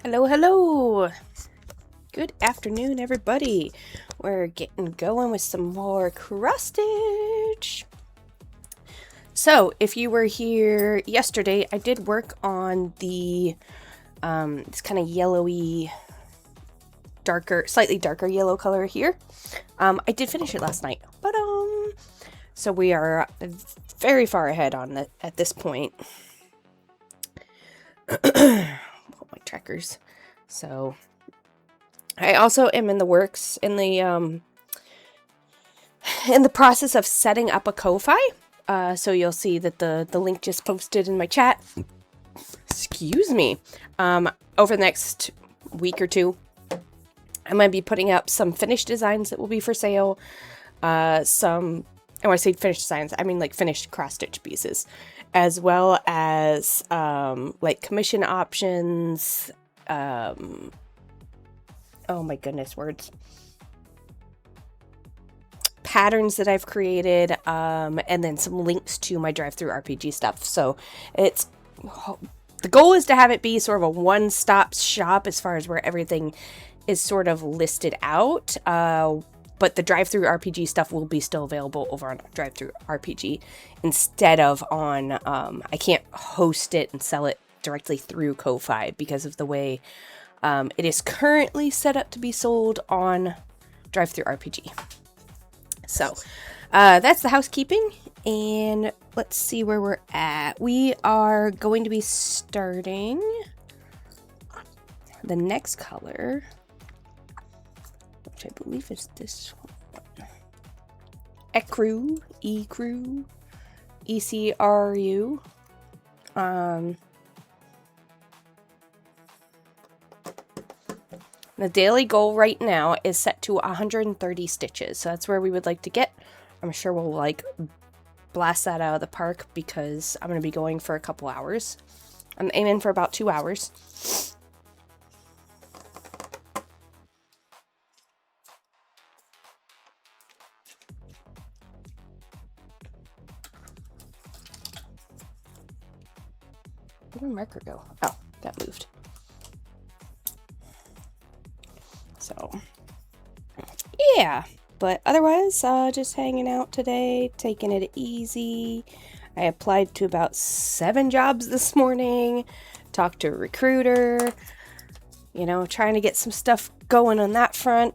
Hello, hello. Good afternoon, everybody. We're getting going with some more cross-stitch. So, if you were here yesterday, I did work on the this kind of yellowy, slightly darker yellow color here. I did finish it last night, but so we are very far ahead on that at this point. My trackers. So I also am in the works in the process of setting up a Ko-fi. So you'll see that the link just posted in my chat. Excuse me. Over the next week or two, I might be putting up some finished designs that will be for sale. When I say finished designs, I mean like finished cross-stitch pieces, as well as like commission options. Oh my goodness, words. Patterns that I've created, and then some links to my drive-through RPG stuff. So the goal is to have it be sort of a one-stop shop as far as where everything is sort of listed out. But the drive-through RPG stuff will be still available over on drive-through RPG instead of on, I can't host it and sell it directly through Ko-fi because of the way it is currently set up to be sold on drive-through RPG. So that's the housekeeping, and let's see where we're at. We are going to be starting the next color, which I believe is this one. Ecru, E-C-R-U. The daily goal right now is set to 130 stitches, so that's where we would like to get. I'm sure we'll like blast that out of the park because I'm going to be going for a couple hours. I'm aiming for about 2 hours. Where did my marker go? Oh, that moved. So, yeah, but otherwise, just hanging out today, taking it easy. I applied to about 7 jobs this morning, talked to a recruiter, trying to get some stuff going on that front.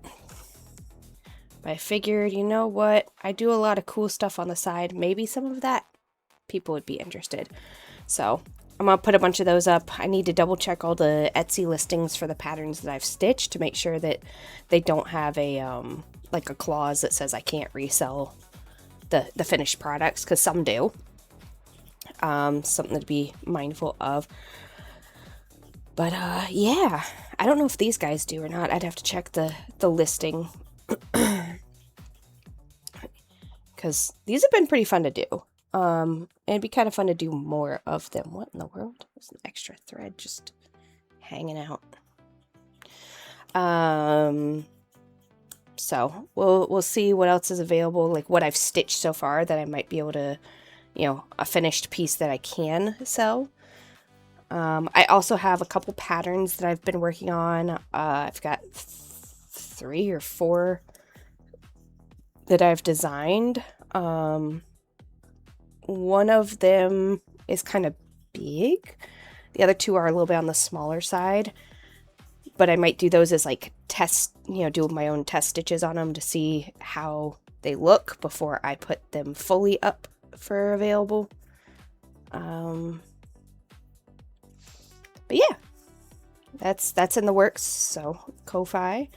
But I figured, you know what, I do a lot of cool stuff on the side. Maybe some of that people would be interested. So I'm going to put a bunch of those up. I need to double check all the Etsy listings for the patterns that I've stitched to make sure that they don't have a like a clause that says I can't resell the finished products, because some do. Something to be mindful of. But yeah, I don't know if these guys do or not. I'd have to check the listing. Because these have been pretty fun to do. And it'd be kind of fun to do more of them. What in the world? There's an extra thread just hanging out. So we'll see what else is available, like what I've stitched so far that I might be able to, a finished piece that I can sell. I also have a couple patterns that I've been working on. I've got 3 or 4 that I've designed. One of them is kind of big. The other 2 are a little bit on the smaller side. But I might do those as like test, do my own test stitches on them to see how they look before I put them fully up for available. But yeah, that's in the works. So Ko-fi,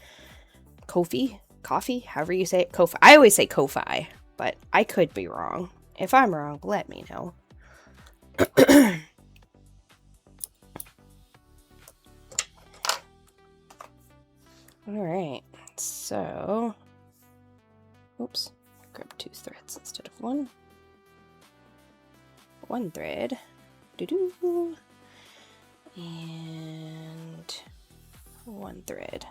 coffee, however you say it, Ko-fi. I always say Ko-fi, but I could be wrong. If I'm wrong, let me know. Alright, so... Oops, grab 2 threads instead of 1. 1 thread. Doo-doo. And 1 thread.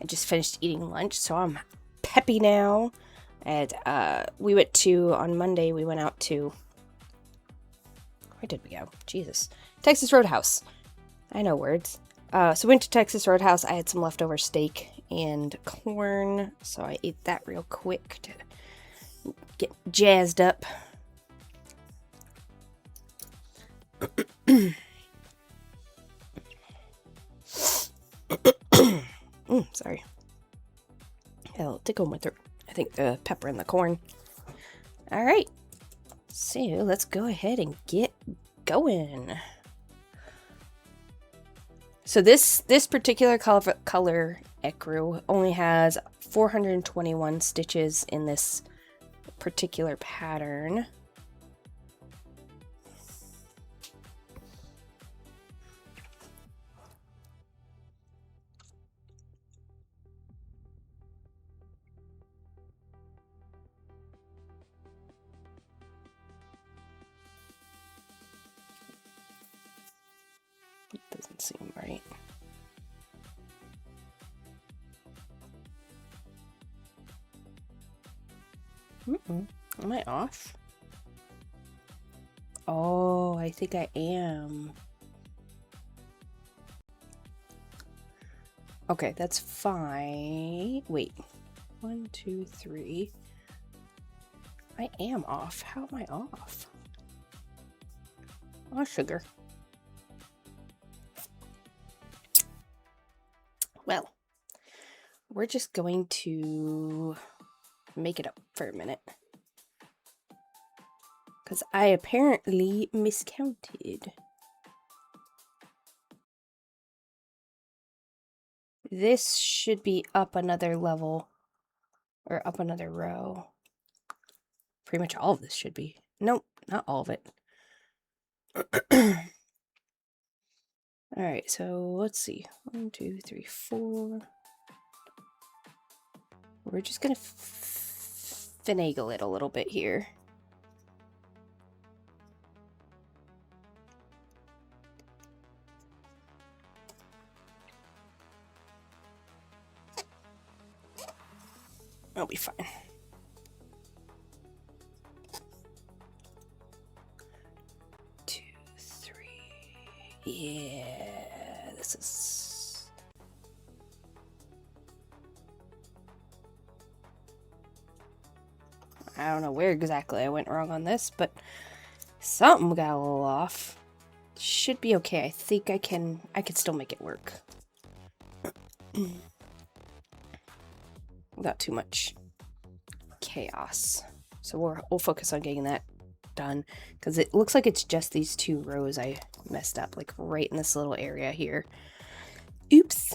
I just finished eating lunch, so I'm peppy now. And on Monday, we went out to, where did we go? Jesus. Texas Roadhouse. I know words. So went to Texas Roadhouse. I had some leftover steak and corn, so I ate that real quick to get jazzed up. Sorry. Got a little tickle in my throat. I think the pepper and the corn. All right. So let's go ahead and get going. So this particular color ecru only has 421 stitches in this particular pattern. Doesn't seem right. Am I off? Oh, I think I am. Okay, that's fine. Wait. 1, 2, 3. I am off. How am I off? Oh, sugar. Well, we're just going to make it up for a minute. Because I apparently miscounted. This should be up another level. Or up another row. Pretty much all of this should be. Nope, not all of it. Alright, so let's see. 1, 2, 3, 4. We're just gonna finagle it a little bit here. I'll be fine. Two, three. Yeah, this is... I don't know where exactly I went wrong on this, but something got a little off. Should be okay. I think I can still make it work. Without too much chaos. So we'll focus on getting that done, because it looks like it's just these 2 rows I messed up, like right in this little area here. Oops.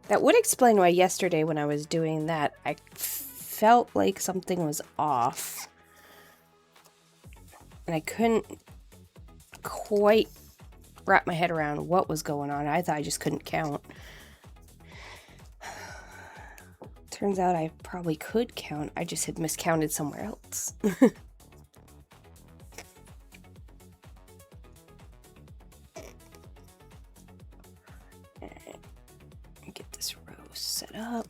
That would explain why yesterday when I was doing that, I felt like something was off. And I couldn't quite wrap my head around what was going on. I thought I just couldn't count. Turns out I probably could count. I just had miscounted somewhere else. Get this row set up.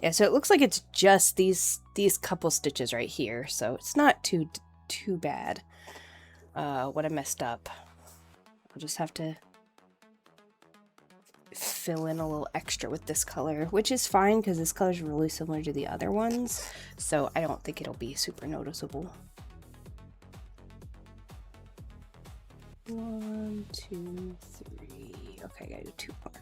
Yeah, so it looks like it's just these couple stitches right here, so it's not too bad. What I messed up, I'll just have to fill in a little extra with this color, which is fine because this color is really similar to the other ones, so I don't think it'll be super noticeable. 1, 2, 3. Okay, I gotta do 2 more.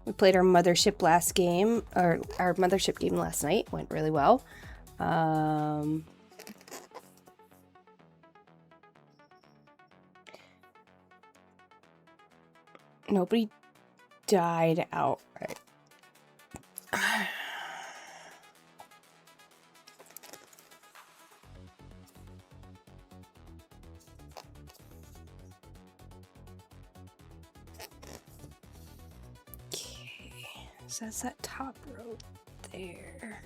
We played our Mothership last game, or our Mothership game last night. Went really well. Nobody died outright. So that's that top row there.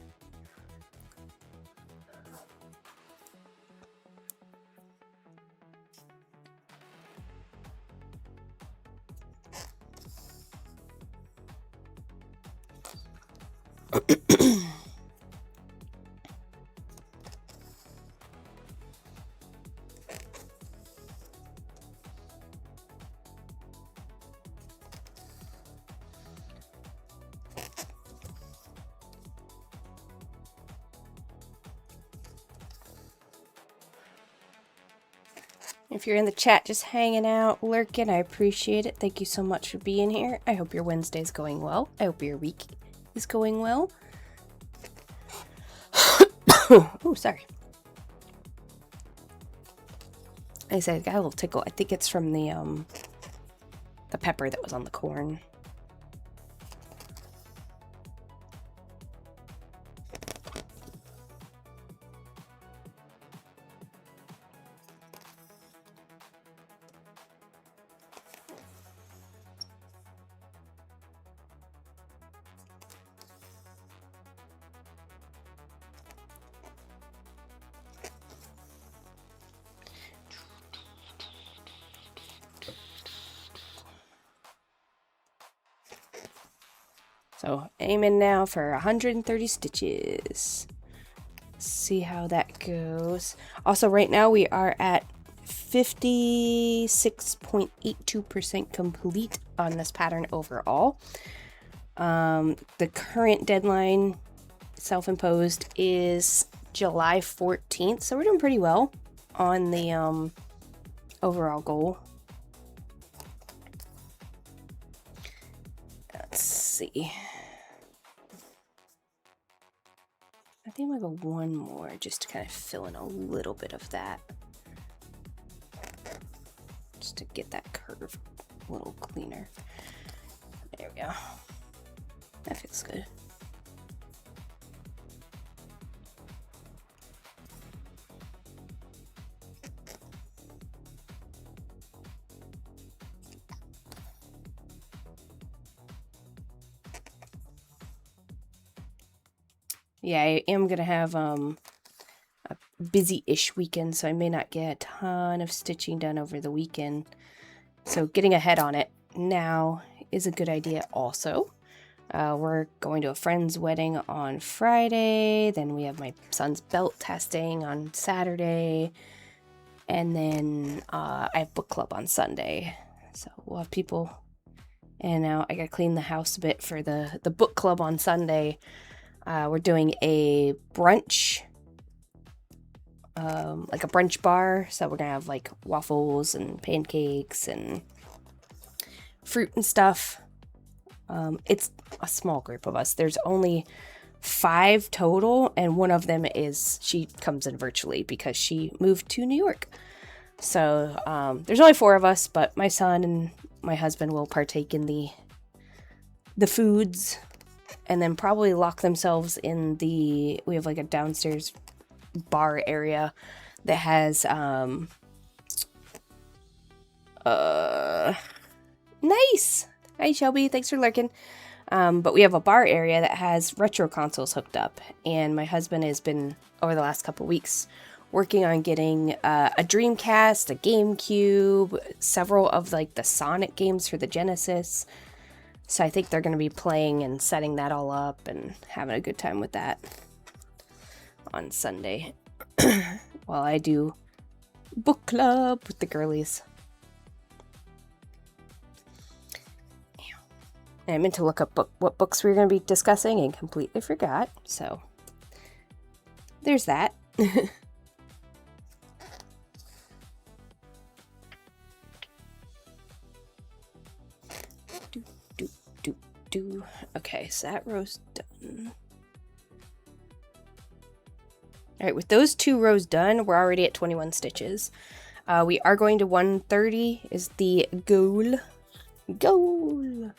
If you're in the chat just hanging out, lurking, I appreciate it. Thank you so much for being here. I hope your Wednesday's going well. I hope your week is going well. Oh, sorry. I said I got a little tickle. I think it's from the pepper that was on the corn. So aiming now for 130 stitches. See how that goes. Also, right now we are at 56.82% complete on this pattern overall. The current deadline, self-imposed, is July 14th, so we're doing pretty well on the overall goal. Let's see. I think I'm gonna go one more just to kind of fill in a little bit of that. Just to get that curve a little cleaner. There we go. That feels good. Yeah, I am gonna have a busy-ish weekend, so I may not get a ton of stitching done over the weekend. So getting ahead on it now is a good idea also. We're going to a friend's wedding on Friday, then we have my son's belt testing on Saturday, and then I have book club on Sunday. So we'll have people in and out. I gotta clean the house a bit for the book club on Sunday. We're doing a brunch, like a brunch bar. So we're gonna have like waffles and pancakes and fruit and stuff. It's a small group of us. There's only 5 total, and one of them she comes in virtually because she moved to New York. So there's only 4 of us, but my son and my husband will partake in the foods. And then probably lock themselves in we have like a downstairs bar area that has, nice! Hi Shelby, thanks for lurking. But we have a bar area that has retro consoles hooked up. And my husband has been, over the last couple weeks, working on getting a Dreamcast, a GameCube, several of like the Sonic games for the Genesis. So I think they're going to be playing and setting that all up and having a good time with that on Sunday while I do book club with the girlies. And I meant to look up what books we were going to be discussing and completely forgot. So there's that. do. Okay, so that row's done. Alright, with those 2 rows done, we're already at 21 stitches. We are going to 130 is the goal. Goal!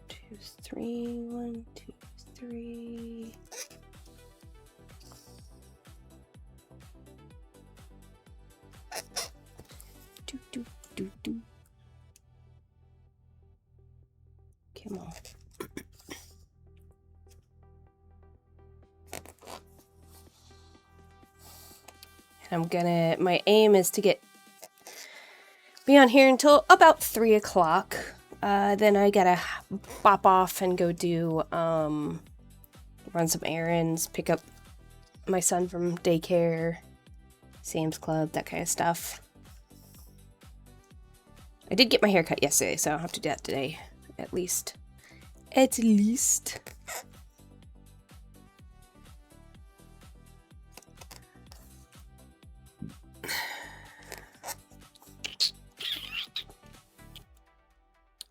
2, 3, 1, 2, 3. Do, do, do, do. Come on. My aim is to be on here until about 3 o'clock. Then I gotta bop off and go do, run some errands, pick up my son from daycare, Sam's Club, that kind of stuff. I did get my hair cut yesterday, so I'll have to do that today, at least. At least.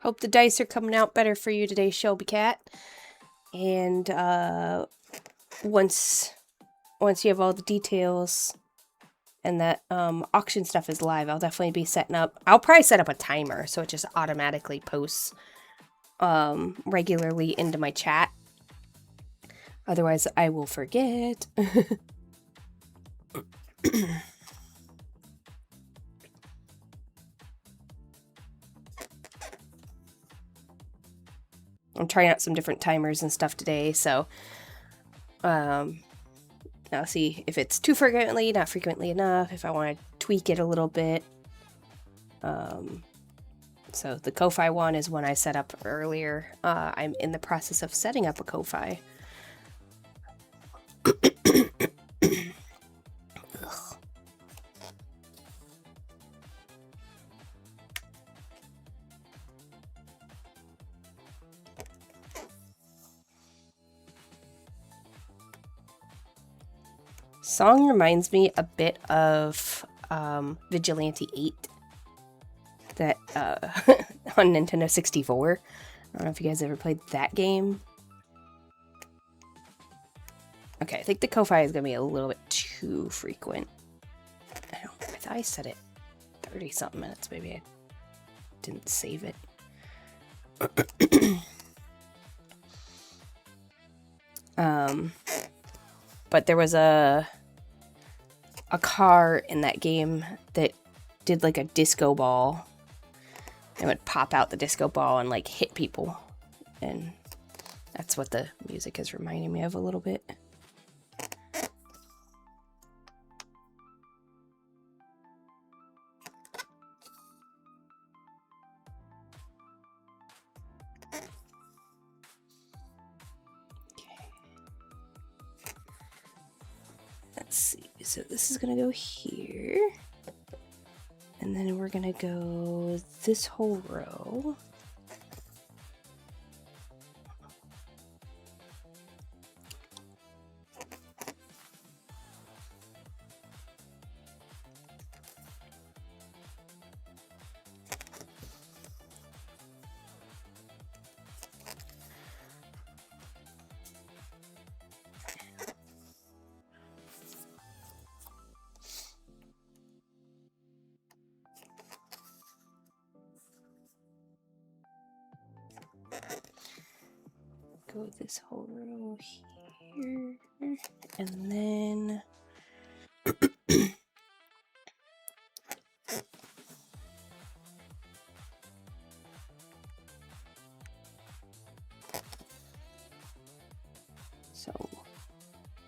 Hope the dice are coming out better for you today, Shelby Cat. And once you have all the details and that auction stuff is live, I'll definitely be setting up. I'll probably set up a timer so it just automatically posts regularly into my chat. Otherwise, I will forget. I'm trying out some different timers and stuff today, so I'll see if it's too frequently, not frequently enough, if I want to tweak it a little bit. So the Ko-Fi one is one I set up earlier. I'm in the process of setting up a Ko-Fi. Song reminds me a bit of Vigilante 8 that on Nintendo 64. I don't know if you guys ever played that game. Okay, I think the Ko-Fi is going to be a little bit too frequent. I thought I set it 30-something minutes. Maybe I didn't save it. But there was a car in that game that did like a disco ball. It would pop out the disco ball and like hit people. And that's what the music is reminding me of a little bit. Let's see, so this is gonna go here, and then we're gonna go this whole row. Go this whole row here, and then so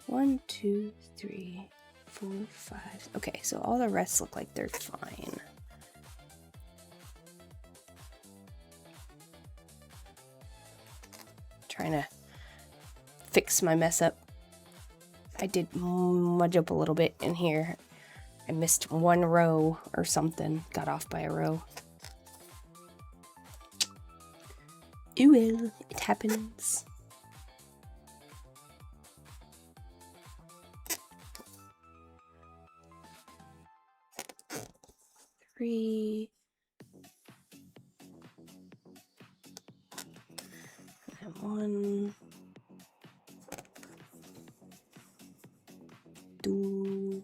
1, 2, 3, 4, 5. Okay, so all the rest look like they're fine. Trying to fix my mess up. I did mudge up a little bit in here. I missed one row or something. Got off by a row. Ooh, well, it happens. Three. do.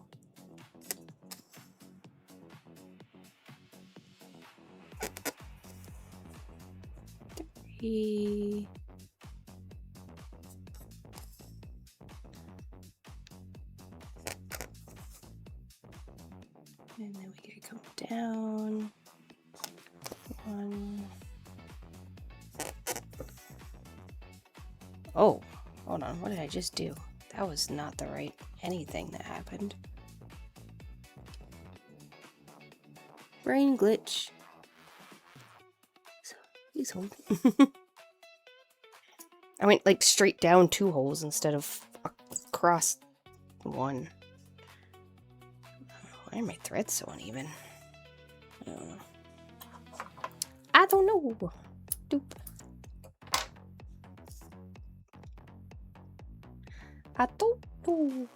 Three. And then we gotta come down. One. Oh, hold on. What did I just do? That was not the right anything that happened. Brain glitch. Please hold. I went like straight down 2 holes instead of across 1. Why are my threads so uneven? I don't know. Doop. I don't know.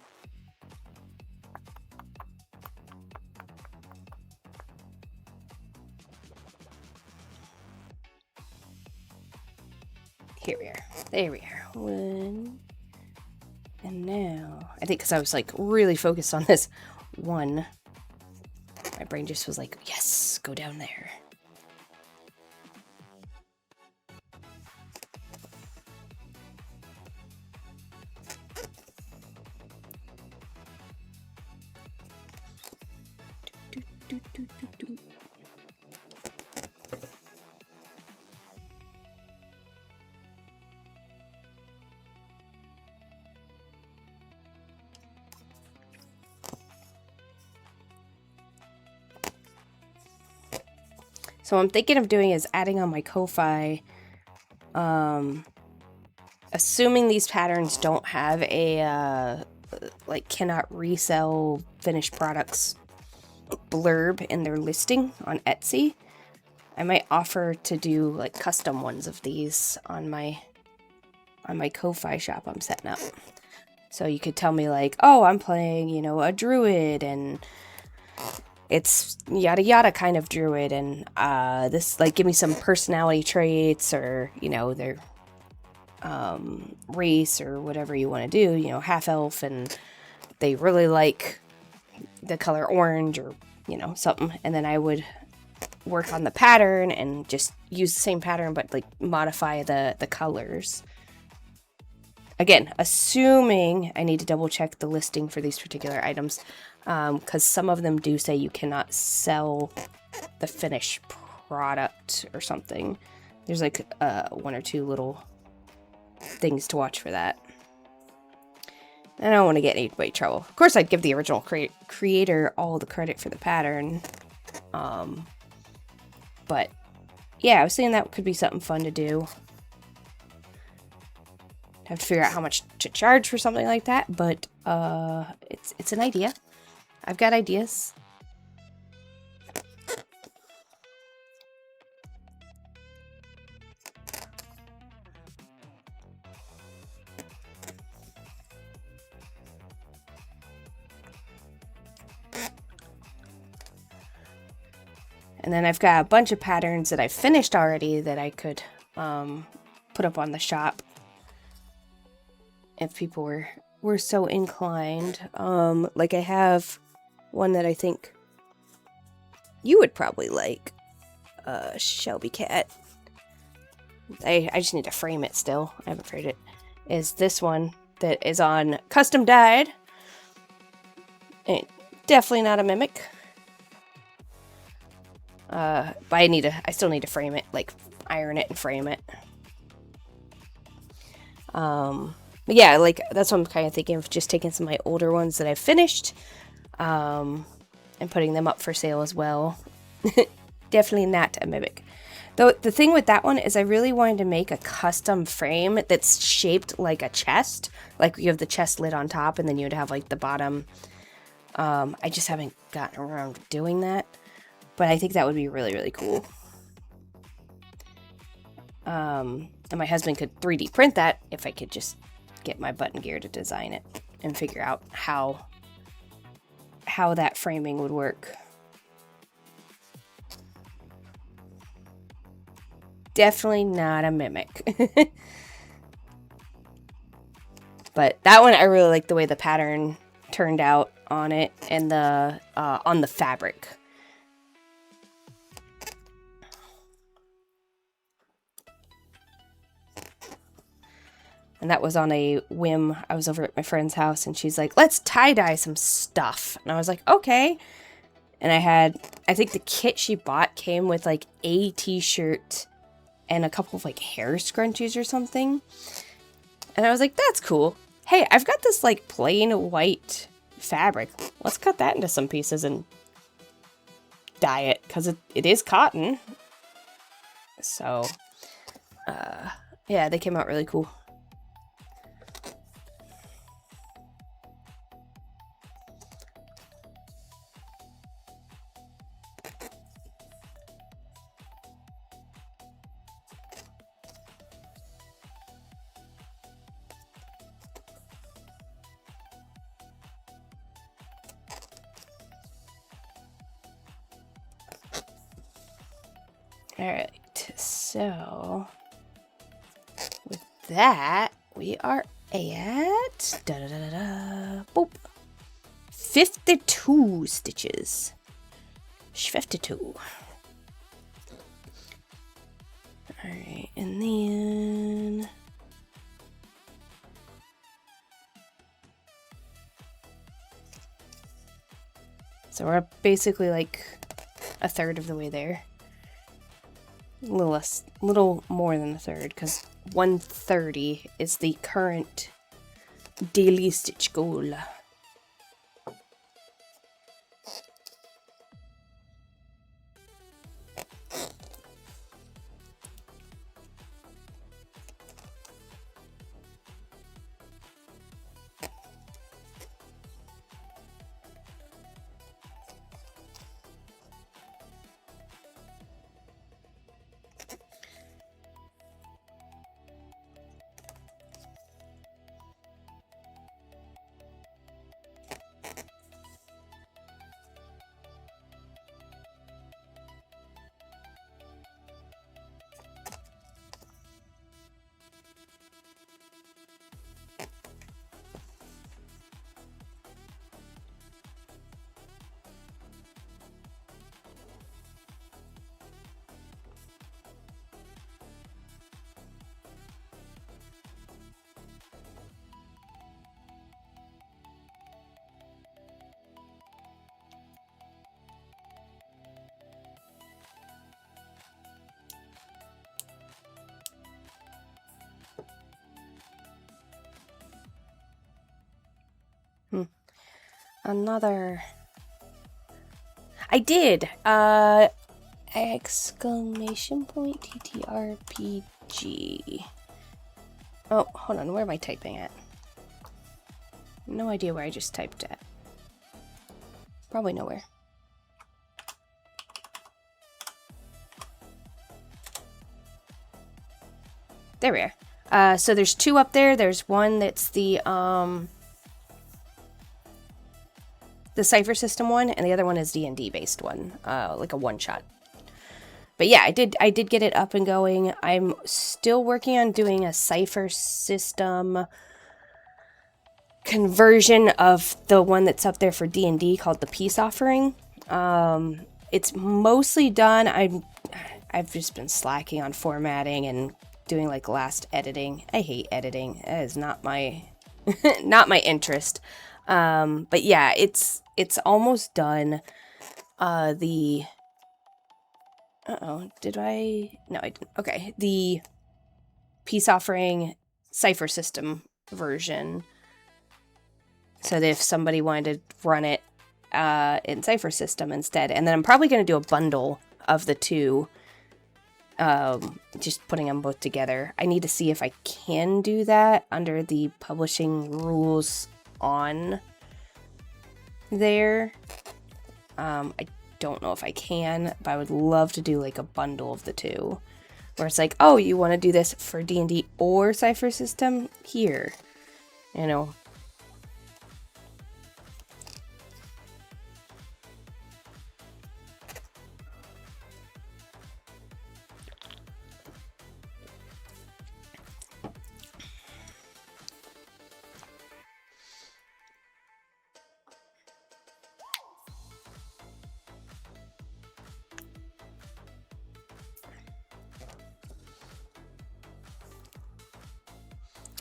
Here we are. There we are. 1. And now, I think because I was like really focused on this 1, my brain just was like, yes, go down there. So what I'm thinking of doing is adding on my Ko-Fi, assuming these patterns don't have a, like, cannot resell finished products blurb in their listing on Etsy, I might offer to do, like, custom ones of these on my Ko-Fi shop I'm setting up. So you could tell me, like, oh, I'm playing, you know, a druid, and it's yada yada kind of druid, and this, like, give me some personality traits, or, you know, their race, or whatever you want to do, you know, half elf, and they really like the color orange, or, you know, something. And then I would work on the pattern and just use the same pattern, but, like, modify the colors. Again, assuming I need to double check the listing for these particular items, because some of them do say you cannot sell the finished product or something. There's like 1 or 2 little things to watch for that. I don't want to get anybody in trouble. Of course, I'd give the original creator all the credit for the pattern. But yeah, I was thinking that could be something fun to do. Have to figure out how much to charge for something like that, but it's an idea. I've got ideas. And then I've got a bunch of patterns that I've finished already that I could put up on the shop if people were so inclined. Like, I have one that I think you would probably like, Shelby Cat. I just need to frame it still. I haven't framed it. Is this one that is on custom dyed. Definitely not a mimic. But I still need to frame it, like iron it and frame it. But yeah, like, that's what I'm kind of thinking of, just taking some of my older ones that I've finished, and putting them up for sale as well. Definitely not a mimic. Though the thing with that one is I really wanted to make a custom frame that's shaped like a chest. Like, you have the chest lid on top, and then you would have, like, the bottom. I just haven't gotten around to doing that. But I think that would be really, really cool. And my husband could 3D print that if I could just get my button gear to design it and figure out how that framing would work. Definitely not a mimic. But that one, I really like the way the pattern turned out on it and the on the fabric. And that was on a whim. I was over at my friend's house and she's like, let's tie-dye some stuff. And I was like, okay. And I think the kit she bought came with like a t-shirt and a couple of like hair scrunchies or something. And I was like, that's cool. Hey, I've got this like plain white fabric. Let's cut that into some pieces and dye it, because it is cotton. So, yeah, they came out really cool. Alright, so with that, we are at boop, 52 stitches. 52. Alright, and then so we're basically like a third of the way there. A little less, little more than a third, because 130 is the current daily stitch goal. Another. I did. Exclamation point TTRPG. Oh, hold on. Where am I typing at? No idea where I just typed at. Probably nowhere. There we are. So there's two up there. There's one that's the Cipher System one, and the other one is D&D based one, like a one-shot. But yeah, I did get it up and going. I'm still working on doing a Cipher System conversion of the one that's up there for D&D called the Peace Offering. It's mostly done. I've just been slacking on formatting and doing like last editing. I hate editing. That is not my not my interest. But yeah, it's almost done. Did I? No, I didn't. Okay, the Peace Offering Cipher System version. So that if somebody wanted to run it in Cipher System instead. And then I'm probably going to do a bundle of the two. Just putting them both together. I need to see if I can do that under the publishing rules on there. I don't know if I can, but I would love to do like a bundle of the two. Where it's like, oh, you want to do this for D&D or Cipher System? Here. You know.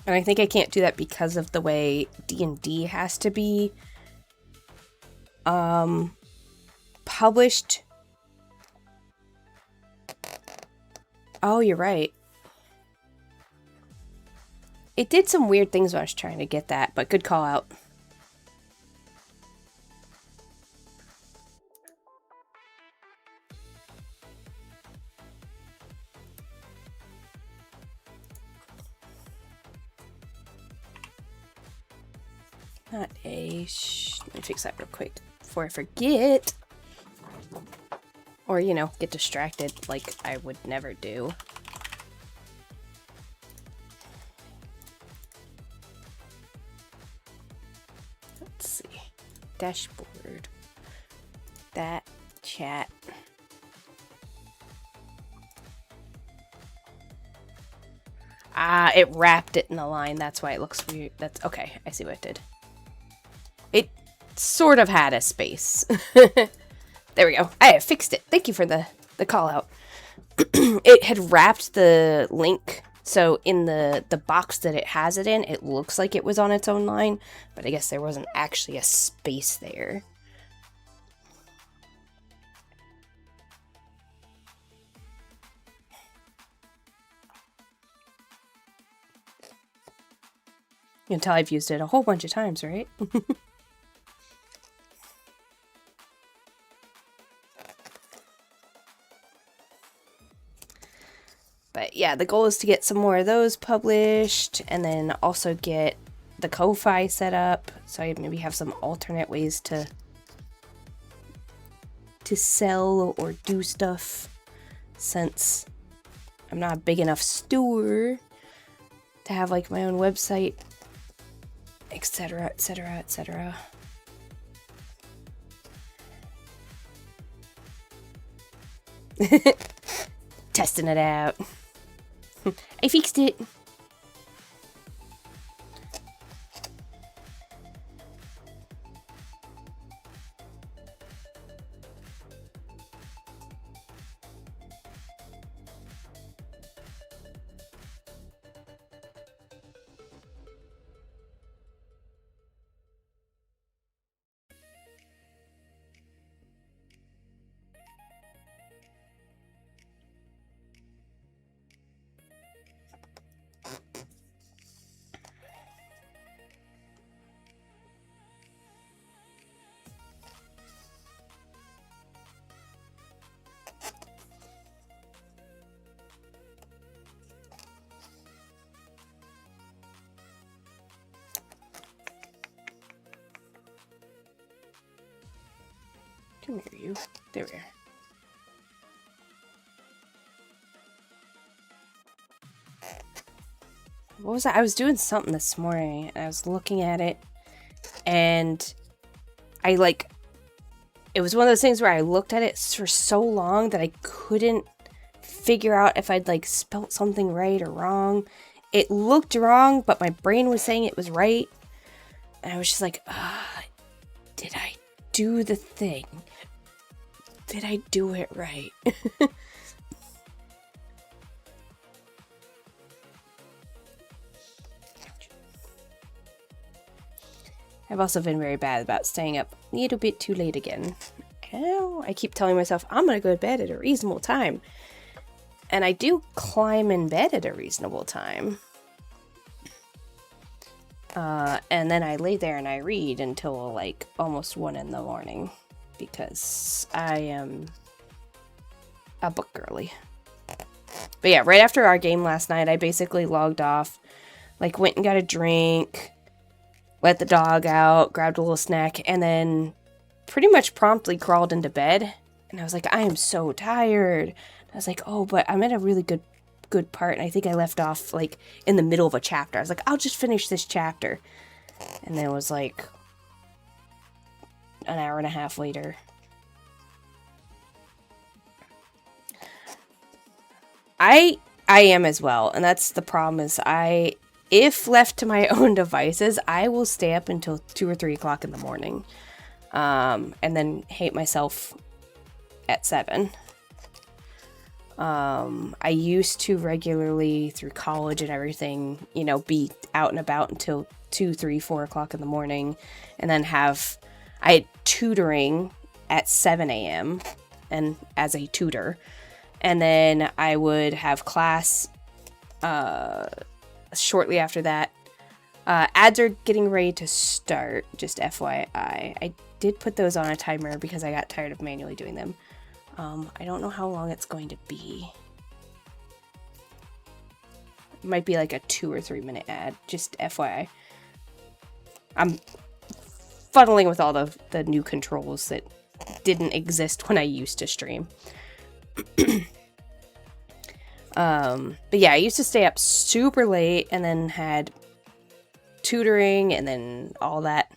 And I think I can't do that because of the way D&D has to be published. Oh, you're right. It did some weird things when I was trying to get that, but good call out. Not a let me fix that real quick before I forget. Or, you know, get distracted like I would never do. Let's see. Dashboard. That chat. Ah, it wrapped it in a line. That's why it looks weird. That's okay. I see what it did. It sort of had a space. There we go. I fixed it. Thank you for the call out. It had wrapped the link, so in the box that it has it in, it looks like it was on its own line, but I guess there wasn't actually a space there. You can tell I've used it a whole bunch of times, right? But yeah, the goal is to get some more of those published, and then also get the Ko-Fi set up, so I maybe have some alternate ways to sell or do stuff, since I'm not a big enough store to have like my own website, etc, etc, etc. Testing it out. I fixed it. Come here, you. There we are. What was that? I was doing something this morning, and I was looking at it, and I like, it was one of those things where I looked at it for so long that I couldn't figure out if I'd like spelt something right or wrong. It looked wrong, but my brain was saying it was right. And I was just like, did I do the thing? Did I do it right? I've also been very bad about staying up a little bit too late again. Oh, I keep telling myself I'm gonna go to bed at a reasonable time. And I do climb in bed at a reasonable time. And then I lay there and I read until like almost 1 in the morning. Because I am a book girly. But yeah, right after our game last night, I basically logged off. Like, went and got a drink, let the dog out, grabbed a little snack, and then pretty much promptly crawled into bed. And I was like, I am so tired. I was like, oh, but I'm at a really good part, and I think I left off like in the middle of a chapter. I was like, I'll just finish this chapter. And then it was like an hour and a half later. I am as well, and that's the problem is if left to my own devices, I will stay up until 2 or 3 o'clock in the morning. And then hate myself at 7. I used to regularly through college and everything, you know, be out and about until 2, 3, 4 o'clock in the morning, and then I had tutoring at 7 a.m. and as a tutor, and then I would have class shortly after that. Ads are getting ready to start, just FYI. I did put those on a timer because I got tired of manually doing them. I don't know how long it's going to be. It might be like a 2 or 3 minute ad, just FYI. I'm fuddling with all the new controls that didn't exist when I used to stream. But yeah, I used to stay up super late and then had tutoring and then all that.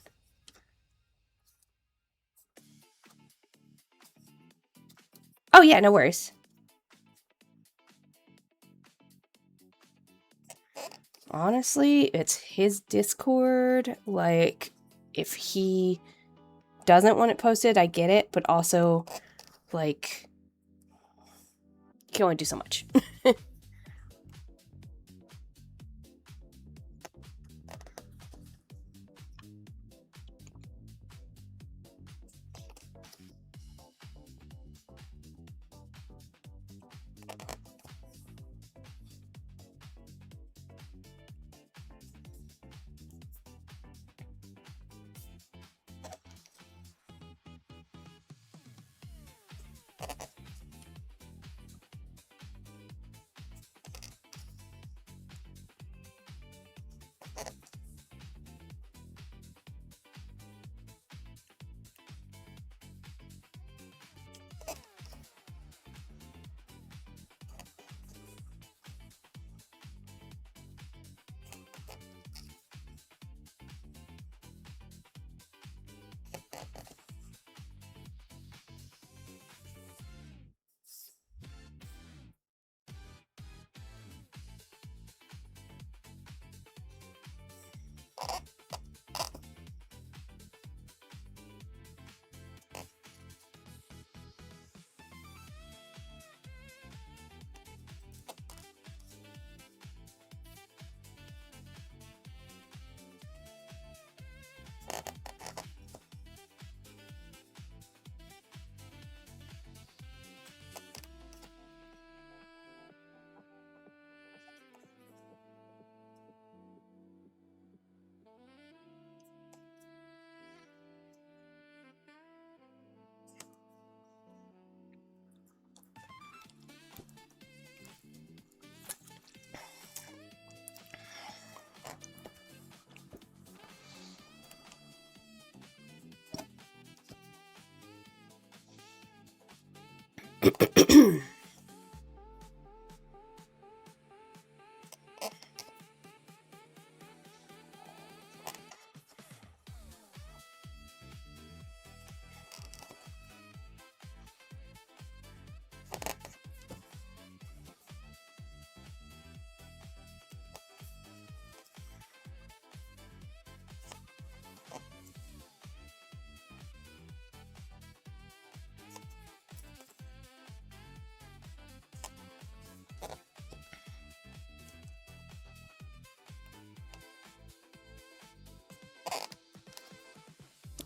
Oh yeah, no worries. Honestly, it's his Discord. Like, if he doesn't want it posted, I get it, but also, like, you can only do so much.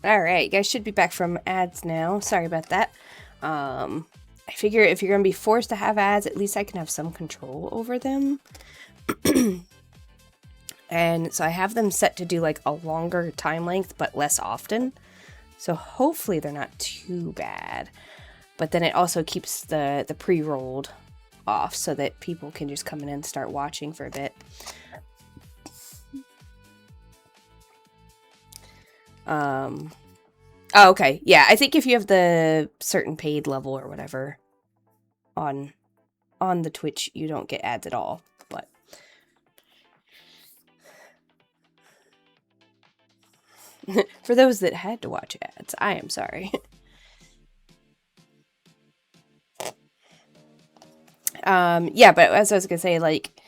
Alright, you guys should be back from ads now. Sorry about that. I figure if you're going to be forced to have ads, at least I can have some control over them. And so I have them set to do like a longer time length, but less often. So hopefully they're not too bad. But then it also keeps the pre-rolled off so that people can just come in and start watching for a bit. Oh, okay. Yeah, I think if you have the certain paid level or whatever on the Twitch, you don't get ads at all. But for those that had to watch ads, I am sorry. Yeah, but as I was gonna say, like,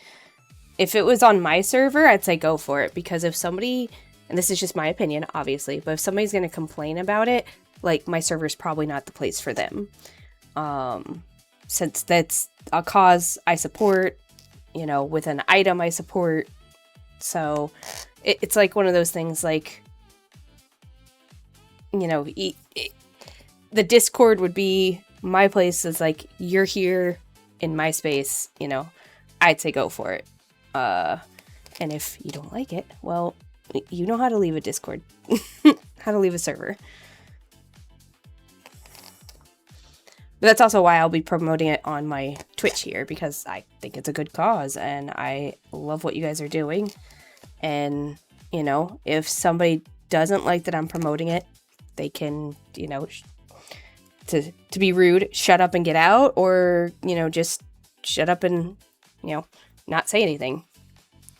if it was on my server, I'd say go for it, because if somebody, and this is just my opinion, obviously, but if somebody's gonna complain about it, like, my server's probably not the place for them. since that's a cause I support, you know, with an item I support. So it's like one of those things, like, you know, the Discord would be my place. Is like, you're here in my space, you know, I'd say go for it. And if you don't like it, well, you know how to leave a Discord, how to leave a server. But that's also why I'll be promoting it on my Twitch here, because I think it's a good cause and I love what you guys are doing. And, you know, if somebody doesn't like that I'm promoting it, they can, you know, to be rude, shut up and get out, or, you know, just shut up and, you know, not say anything.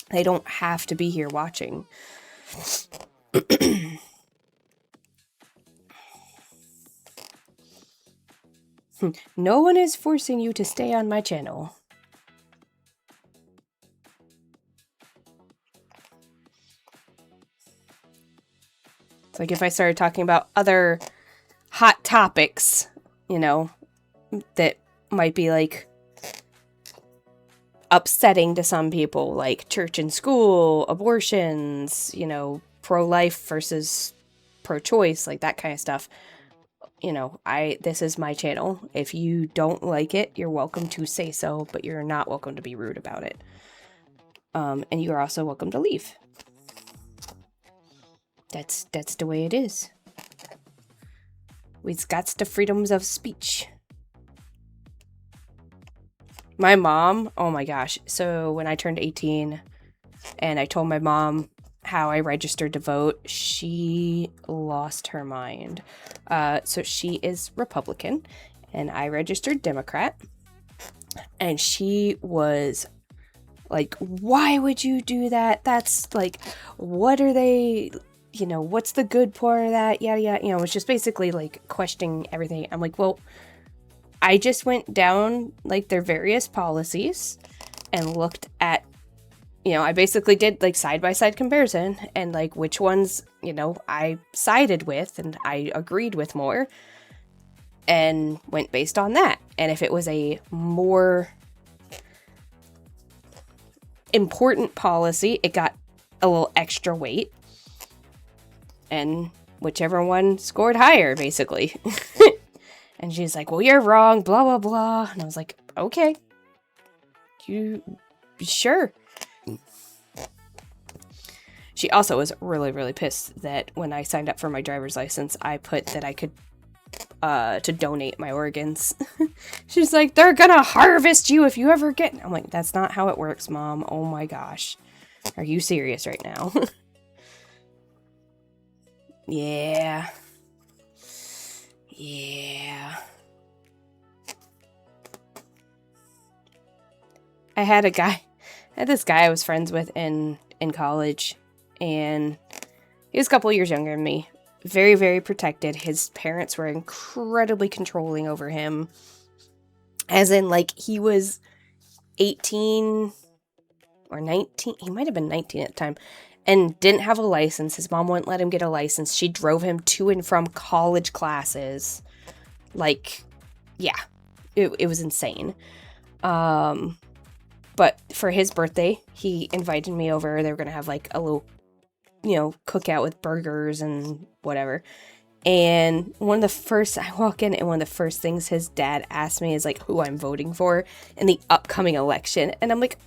They don't have to be here watching. No one is forcing you to stay on my channel. It's like if I started talking about other hot topics, you know, that might be like upsetting to some people, like church and school, abortions, you know, pro-life versus pro-choice, like that kind of stuff. You know, this is my channel. If you don't like it, you're welcome to say so, but you're not welcome to be rude about it. And you are also welcome to leave. That's the way it is. We've got the freedoms of speech. My mom, oh my gosh. So when I turned 18 and I told my mom how I registered to vote, she lost her mind. So she is Republican and I registered Democrat. And she was like, why would you do that? That's like, what are they, you know, what's the good part of that? Yada, yada. You know, it's just basically like questioning everything. I'm like, well, I just went down like their various policies and looked at, you know, I basically did like side-by-side comparison and like which ones, you know, I sided with and I agreed with more and went based on that. And if it was a more important policy, it got a little extra weight. And whichever one scored higher, basically. And she's like, well, you're wrong, blah, blah, blah. And I was like, okay. You sure? She also was really, really pissed that when I signed up for my driver's license, I put that I could, to donate my organs. She's like, they're gonna harvest you if you ever get... I'm like, that's not how it works, Mom. Oh my gosh. Are you serious right now? Yeah. Yeah. I had this guy I was friends with in college, and he was a couple years younger than me. Very, very protected. His parents were incredibly controlling over him. As in, like, he was 18 or 19. He might have been 19 at the time. And didn't have a license. His mom wouldn't let him get a license. She drove him to and from college classes. Like, yeah. It was insane. But for his birthday, he invited me over. They were going to have, like, a little, you know, cookout with burgers and whatever. And I walk in, and one of the first things his dad asked me is, like, who I'm voting for in the upcoming election. And I'm like,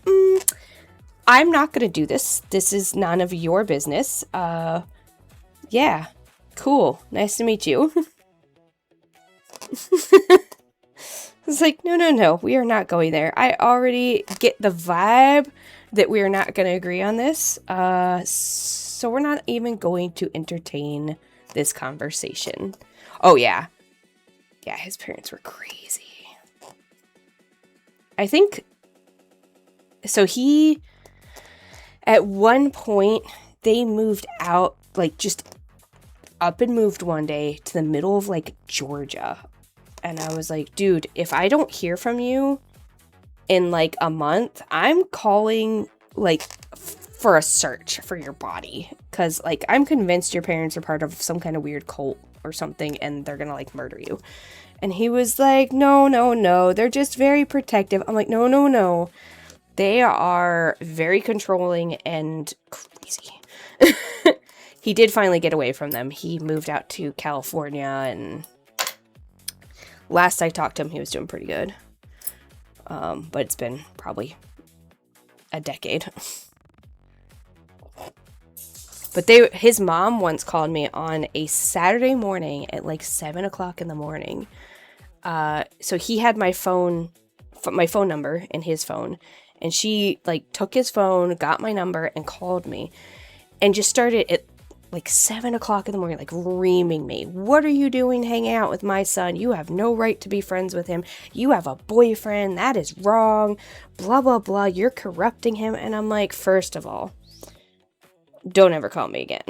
I'm not going to do this. This is none of your business. Yeah, cool. Nice to meet you. It's like, no, we are not going there. I already get the vibe that we are not going to agree on this. So we're not even going to entertain this conversation. Oh, yeah. Yeah, his parents were crazy. I think, so at one point, they moved out, like, just up and moved one day to the middle of, like, Georgia. And I was like, dude, if I don't hear from you in, like, a month, I'm calling, like, for a search for your body. Because, like, I'm convinced your parents are part of some kind of weird cult or something and they're gonna like murder you. And he was like, no, they're just very protective. I'm like, no. They are very controlling and crazy. He did finally get away from them. He moved out to California, and last I talked to him, he was doing pretty good. But it's been probably a decade. But his mom once called me on a Saturday morning at like 7 o'clock in the morning. So he had my phone number in his phone, and she like took his phone, got my number, and called me, and just started at like 7 o'clock in the morning, like reaming me. What are you doing hanging out with my son? You have no right to be friends with him. You have a boyfriend. That is wrong. Blah, blah, blah. You're corrupting him. And I'm like, first of all, don't ever call me again.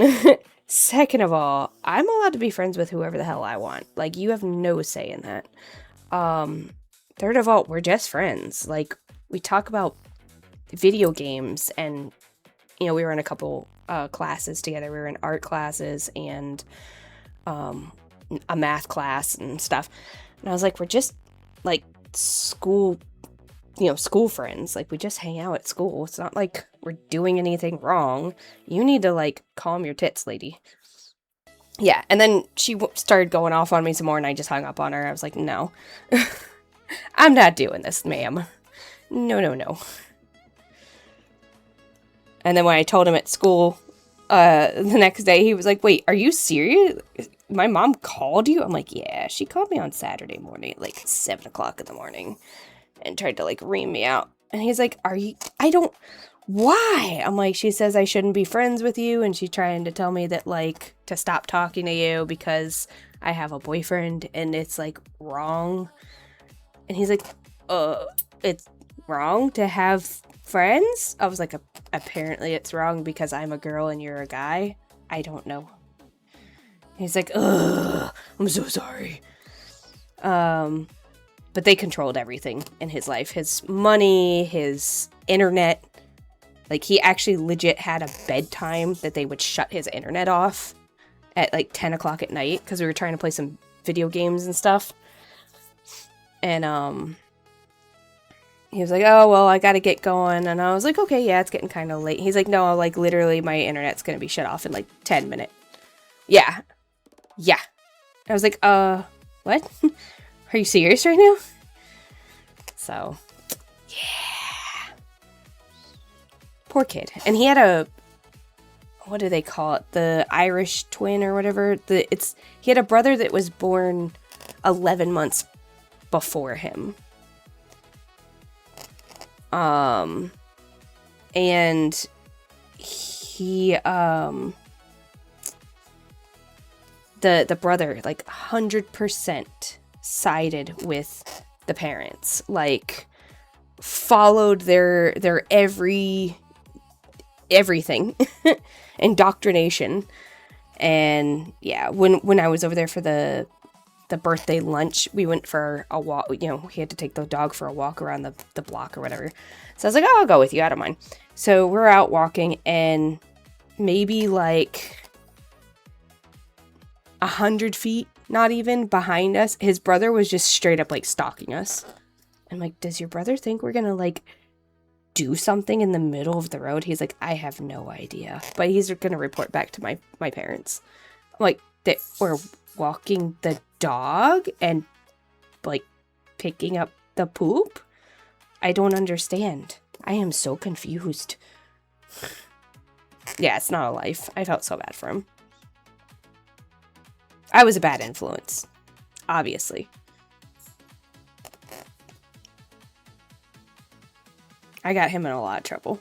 Second of all, I'm allowed to be friends with whoever the hell I want. Like, you have no say in that. Third of all, we're just friends. Like, we talk about video games, and, you know, we were in a couple classes together. We were in art classes and a math class and stuff. And I was like, we're just like school friends. Like, we just hang out at school. It's not like we're doing anything wrong. You need to like calm your tits, lady. Yeah. And then she started going off on me some more, and I just hung up on her. I was like, no, I'm not doing this, ma'am. No. And then when I told him at school the next day, he was like, wait, are you serious? My mom called you? I'm like, yeah, she called me on Saturday morning at like 7 o'clock in the morning and tried to like ream me out. And he's like, why? I'm like, she says I shouldn't be friends with you, and she's trying to tell me that like to stop talking to you because I have a boyfriend and it's like wrong. And he's like, it's wrong to have friends? I was like, apparently it's wrong because I'm a girl and you're a guy. I don't know. He's like, ugh, I'm so sorry. But they controlled everything in his life. His money, his internet. Like, he actually legit had a bedtime that they would shut his internet off at like 10 o'clock at night because we were trying to play some video games and stuff. And, he was like, oh, well, I gotta get going. And I was like, okay, yeah, it's getting kind of late. He's like, no, like, literally, my internet's gonna be shut off in, like, 10 minutes. Yeah. I was like, what? Are you serious right now? So, yeah. Poor kid. And he had what do they call it? The Irish twin or whatever. He had a brother that was born 11 months before him. And he, the brother, like, 100% sided with the parents, like, followed their everything, indoctrination. And yeah, when I was over there for the birthday lunch, we went for a walk. You know, he had to take the dog for a walk around the block or whatever. So I was like, oh, I'll go with you, I don't mind. So we're out walking, and maybe like 100 feet, not even, behind us, his brother was just straight up like stalking us. I'm like, does your brother think we're gonna like do something in the middle of the road? He's like, I have no idea, but he's gonna report back to my parents. I'm like, that we're walking the dog and like picking up the poop? I don't understand. I am so confused. Yeah, it's not a life. I felt so bad for him. I was a bad influence, obviously. I got him in a lot of trouble.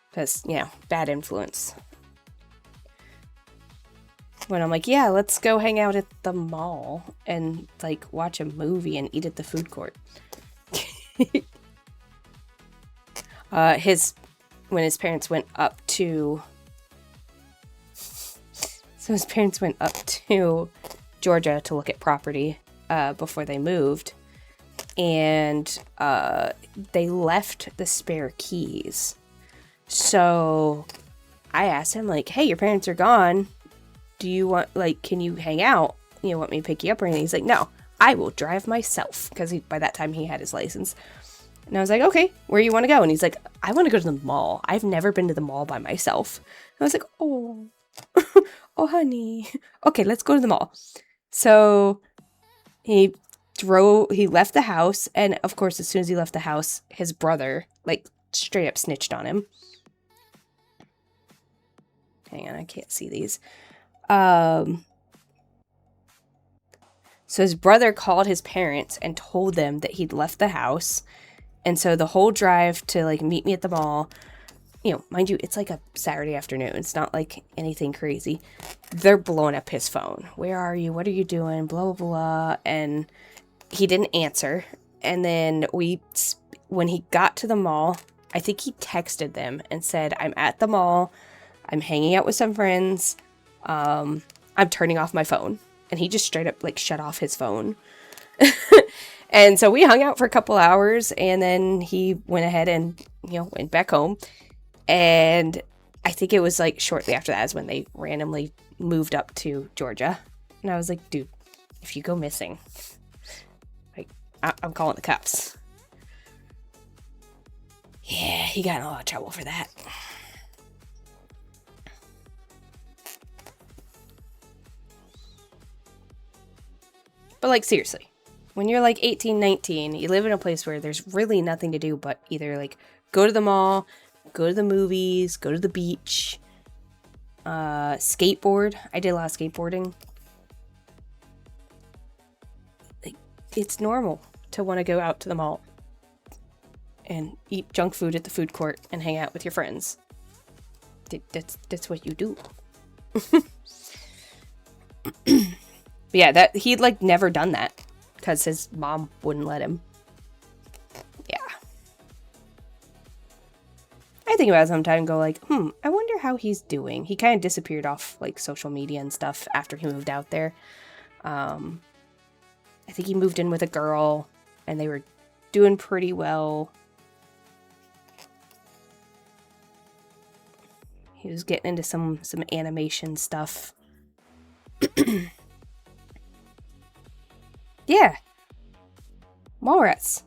Because, you know, bad influence. When I'm like, yeah, let's go hang out at the mall and, like, watch a movie and eat at the food court. When his parents went up to... So his parents went up to Georgia to look at property before they moved. And they left the spare keys. So I asked him, like, hey, your parents are gone. do you want, like, can you hang out? You want me to pick you up or anything? He's like, no, I will drive myself. Because by that time he had his license. And I was like, okay, where you want to go? And he's like, I want to go to the mall. I've never been to the mall by myself. And I was like, oh, oh, honey. Okay, let's go to the mall. So he left the house. And of course, as soon as he left the house, his brother, like, straight up snitched on him. Hang on, I can't see these. So his brother called his parents and told them that he'd left the house. And so the whole drive to, like, meet me at the mall, you know, mind you, it's like a Saturday afternoon. It's not like anything crazy. They're blowing up his phone. Where are you? What are you doing? Blah, blah, blah. And he didn't answer. And then when he got to the mall, I think he texted them and said, I'm at the mall. I'm hanging out with some friends. I'm turning off my phone. And he just straight up, like, shut off his phone. And so we hung out for a couple hours, and then he went ahead and, you know, went back home. And I think it was, like, shortly after that is when they randomly moved up to Georgia. And I was like, dude, if you go missing, like, I'm calling the cops. Yeah, he got in a lot of trouble for that. But, like, seriously. When you're like 18, 19, you live in a place where there's really nothing to do but either like go to the mall, go to the movies, go to the beach, skateboard. I did a lot of skateboarding. Like, it's normal to want to go out to the mall and eat junk food at the food court and hang out with your friends. That's what you do. But yeah, he'd like never done that. Because his mom wouldn't let him. Yeah. I think about it sometimes and go like, I wonder how he's doing. He kind of disappeared off like social media and stuff after he moved out there. I think he moved in with a girl and they were doing pretty well. He was getting into some animation stuff. Yeah. Mallrats.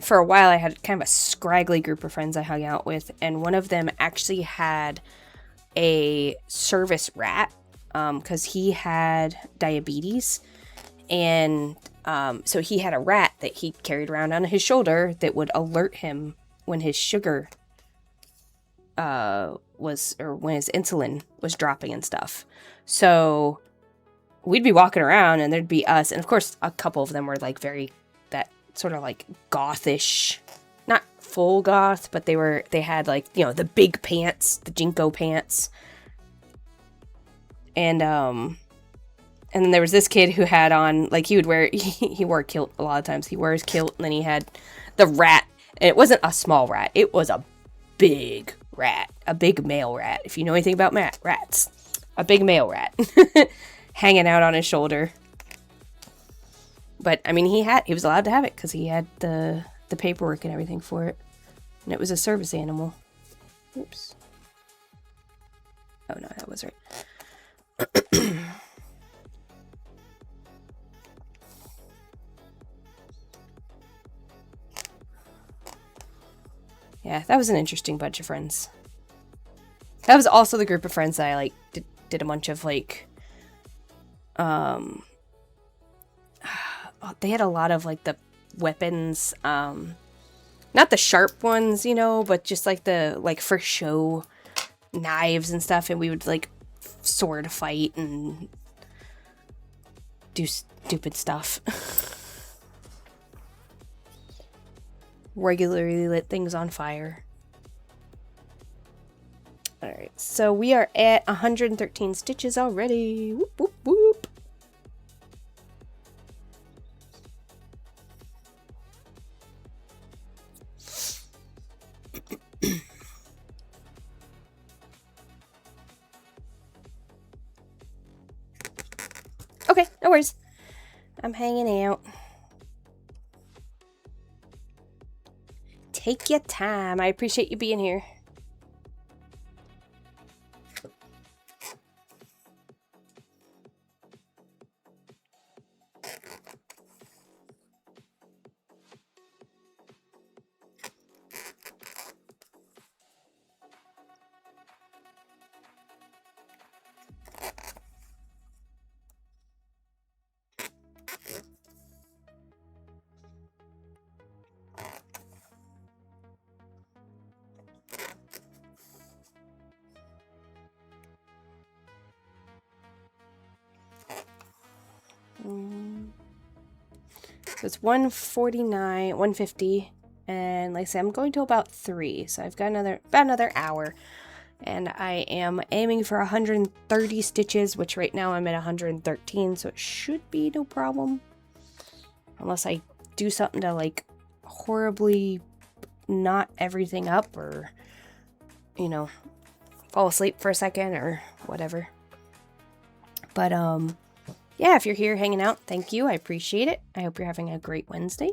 For a while, I had kind of a scraggly group of friends I hung out with, and one of them actually had a service rat, because he had diabetes, and so he had a rat that he carried around on his shoulder that would alert him when his sugar when his insulin was dropping and stuff. So we'd be walking around and there'd be us, and of course a couple of them were like very that sort of like gothish, not full goth, but they had like, you know, the big pants, the Jinko pants. And then there was this kid who had on, like, he wore a kilt a lot of times. He wears kilt, and then he had the rat, and it wasn't a small rat, it was a big rat, a big male rat. If you know anything about rats, a big male rat hanging out on his shoulder. But I mean, he was allowed to have it because he had the paperwork and everything for it, and it was a service animal. Oops. Oh no, that was right. Yeah, that was an interesting bunch of friends. That was also the group of friends that I, like, did a bunch of, like, they had a lot of, like, the weapons, not the sharp ones, you know, but just, like, the, like, for show knives and stuff, and we would, like, sword fight and do stupid stuff. Regularly lit things on fire. Alright, so we are at 113 stitches already. Whoop, whoop, whoop. Okay, no worries. I'm hanging out. Take your time. I appreciate you being here. So it's 1:49, 1:50, and like I said, I'm going to about 3, so I've got about another hour, and I am aiming for 130 stitches, which right now I'm at 113, so it should be no problem, unless I do something to like horribly knot everything up, or you know, fall asleep for a second or whatever. But yeah, if you're here hanging out, thank you. I appreciate it. I hope you're having a great Wednesday.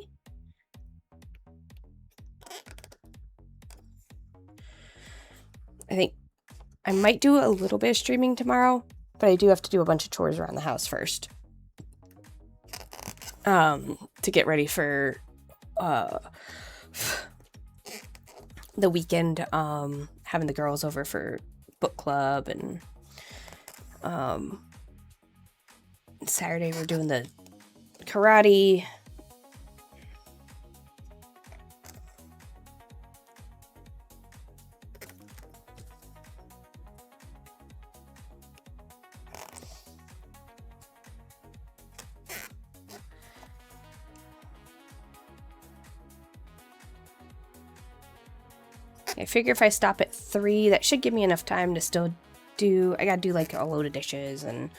I think I might do a little bit of streaming tomorrow, but I do have to do a bunch of chores around the house first. To get ready for the weekend, having the girls over for book club, and Saturday we're doing the karate. I figure if I stop at 3, that should give me enough time to still do, I gotta do like a load of dishes and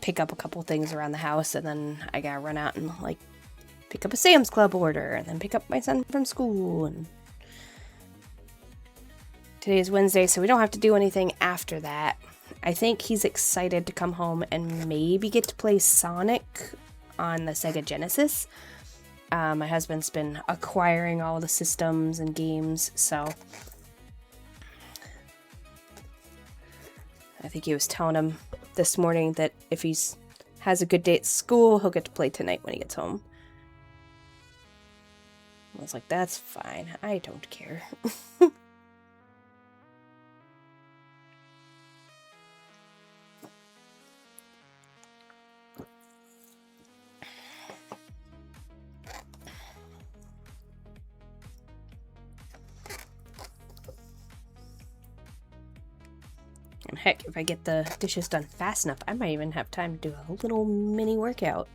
pick up a couple things around the house, and then I gotta run out and like pick up a Sam's Club order, and then pick up my son from school. And today is Wednesday, so we don't have to do anything after that. I think he's excited to come home and maybe get to play Sonic on the Sega Genesis. My husband's been acquiring all the systems and games, so I think he was telling him this morning that if he has a good day at school, he'll get to play tonight when he gets home. I was like, that's fine. I don't care. And heck, if I get the dishes done fast enough, I might even have time to do a little mini workout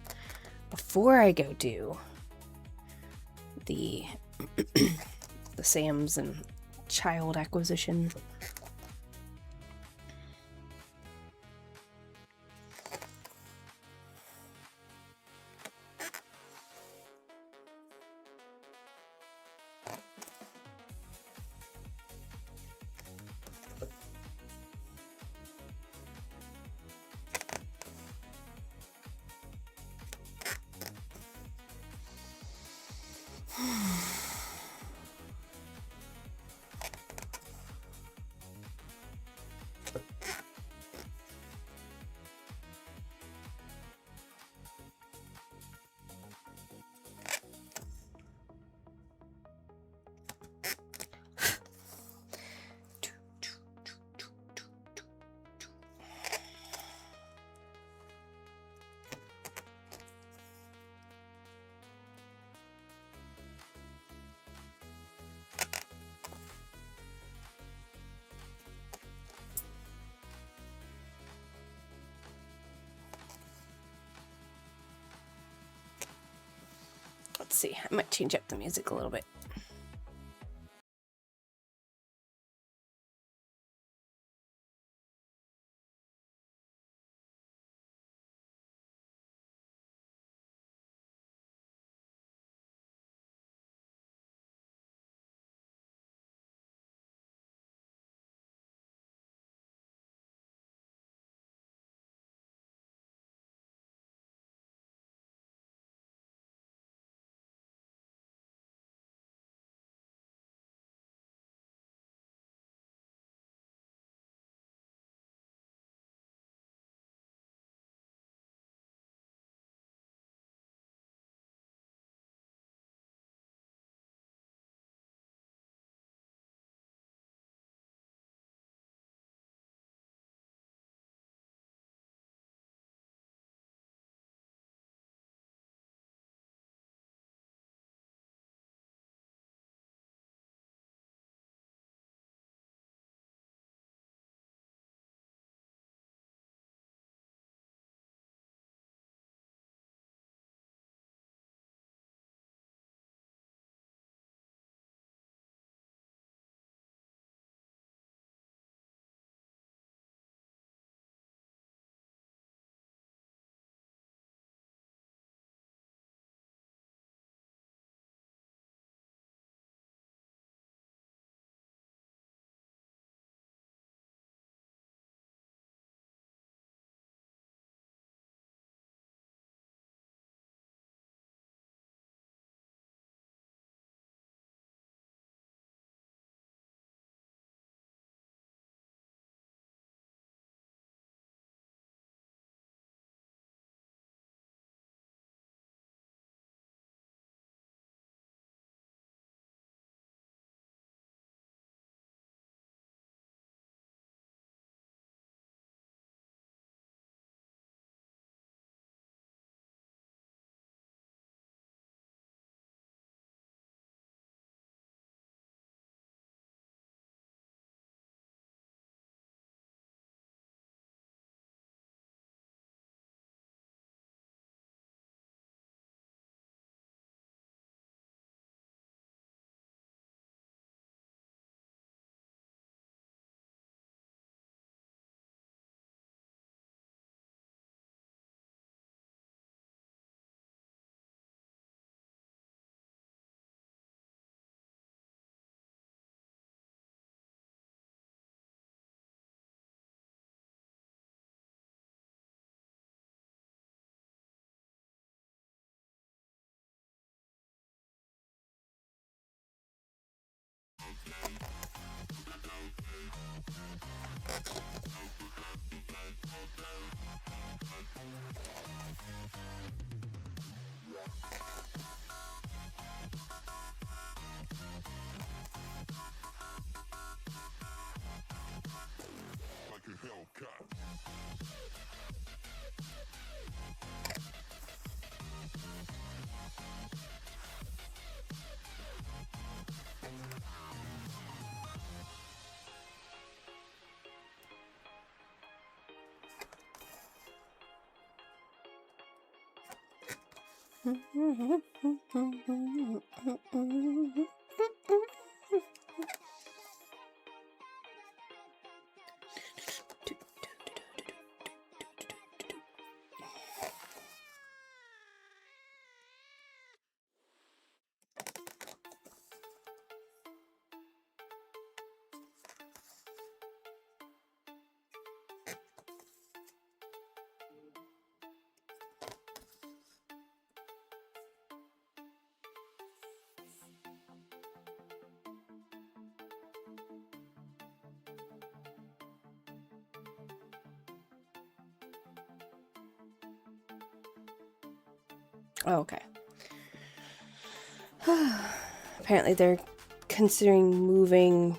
before I go do the the Sam's and child acquisition. Let's see, I might change up the music a little bit. Oh, okay. Apparently they're considering moving.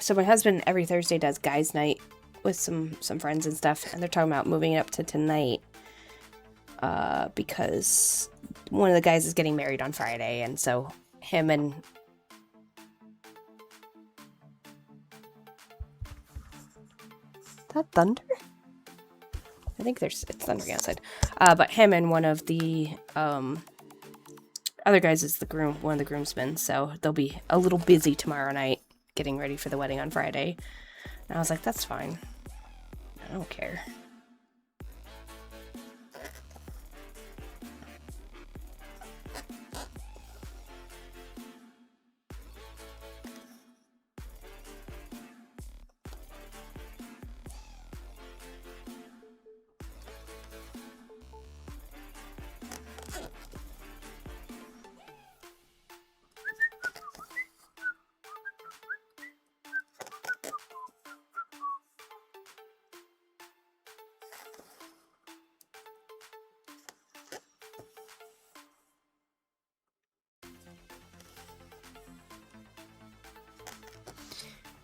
So my husband every Thursday does guys' night with some friends and stuff, and they're talking about moving it up to tonight because one of the guys is getting married on Friday, and so him and that thunder? I think it's thundering outside. But him and one of the other guys is one of the groomsmen, so they'll be a little busy tomorrow night getting ready for the wedding on Friday. And I was like, that's fine. I don't care.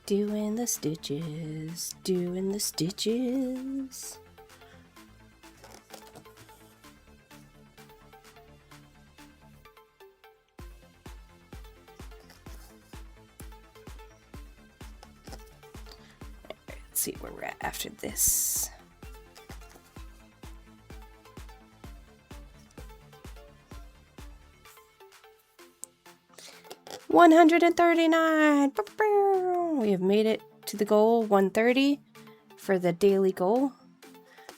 Doing the stitches, doing the stitches. Let's see where we're at after this. $139. We have made it to the goal, 130 for the daily goal.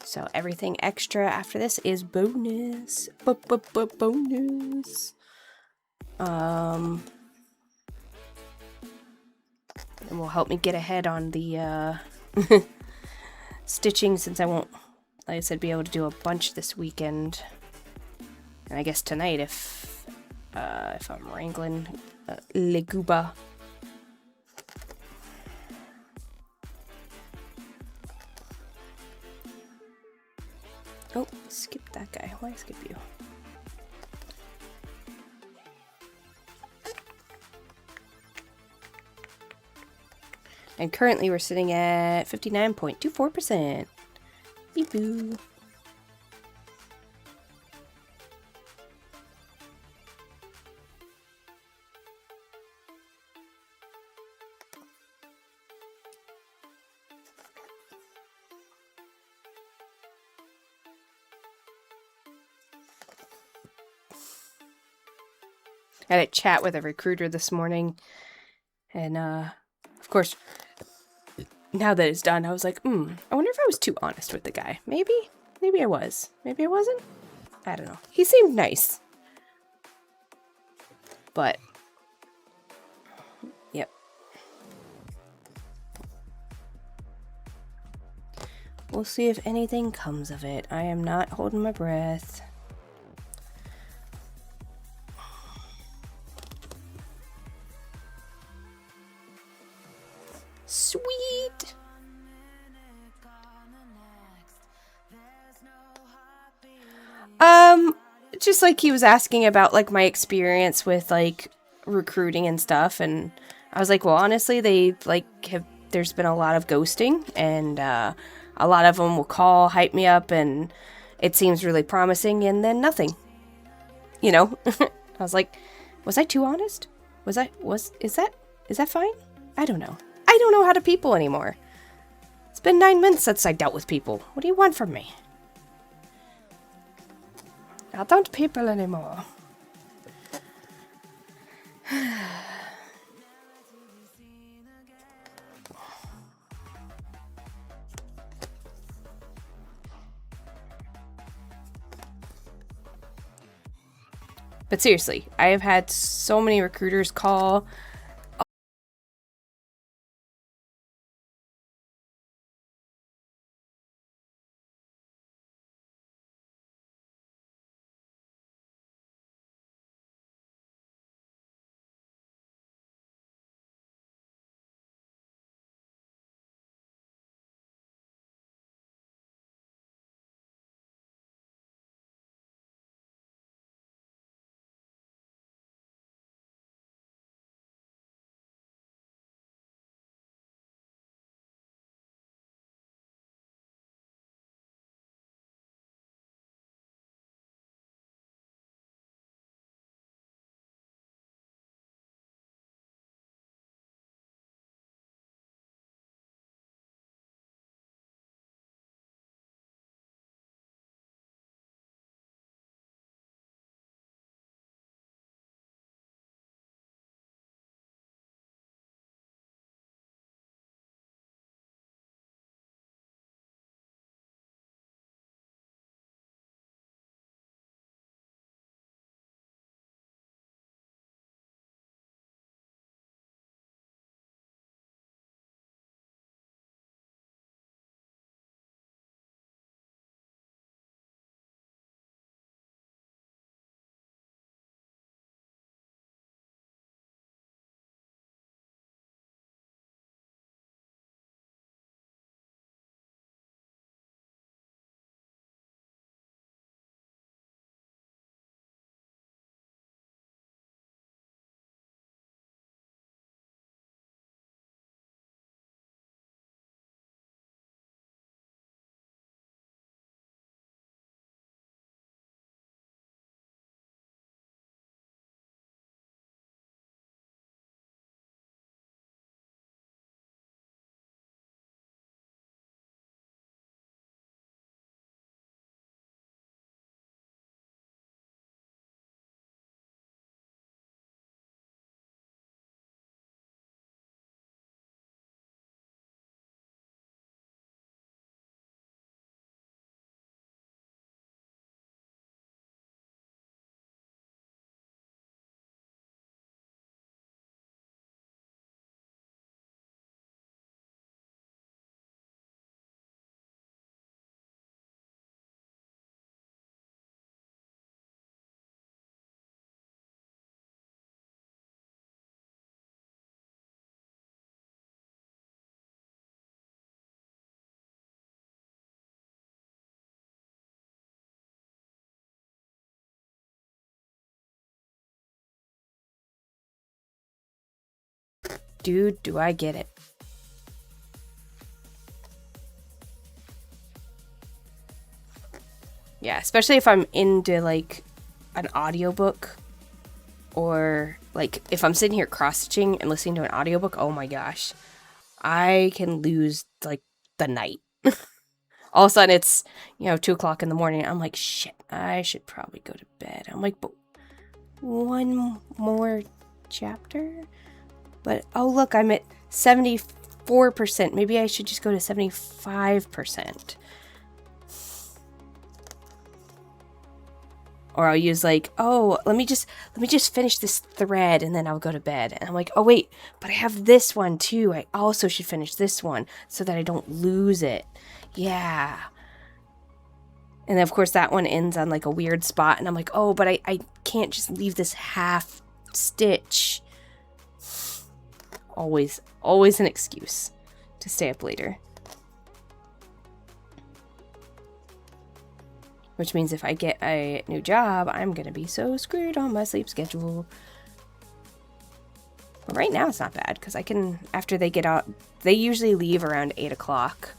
So everything extra after this is bonus. Bonus. And will help me get ahead on the stitching, since I won't, like I said, be able to do a bunch this weekend. And I guess tonight if I'm wrangling Leguba. Oh, skip that guy. Why skip you? And currently we're sitting at 59.24%. Beep boo. I had a chat with a recruiter this morning, and of course, now that it's done, I was like, I wonder if I was too honest with the guy. Maybe I was. Maybe I wasn't. I don't know. He seemed nice. But, yep. We'll see if anything comes of it. I am not holding my breath. Sweet. Just like he was asking about like my experience with like recruiting and stuff, and I was like, well, honestly, there's been a lot of ghosting, and a lot of them will call, hype me up, and it seems really promising, and then nothing. You know, I was like, was I too honest? Is that fine? I don't know. I don't know how to people anymore. It's been 9 months since I dealt with people. What do you want from me? I don't people anymore. But seriously, I have had so many recruiters call. Dude, do I get it. Yeah, especially if I'm into like an audiobook, or like if I'm sitting here cross-stitching and listening to an audiobook, oh my gosh. I can lose like the night. All of a sudden it's, 2 o'clock in the morning. I'm like, shit, I should probably go to bed. I'm like, but one more chapter? But, oh, look, I'm at 74%. Maybe I should just go to 75%. Or I'll use like, oh, let me just finish this thread and then I'll go to bed. And I'm like, oh wait, but I have this one too. I also should finish this one so that I don't lose it. Yeah. And then of course that one ends on like a weird spot and I'm like, oh, but I can't just leave this half stitch. Always an excuse. to stay up later. Which means if I get a new job, I'm gonna be so screwed on my sleep schedule. But right now it's not bad, because I can, after they get out, they usually leave around 8 o'clock.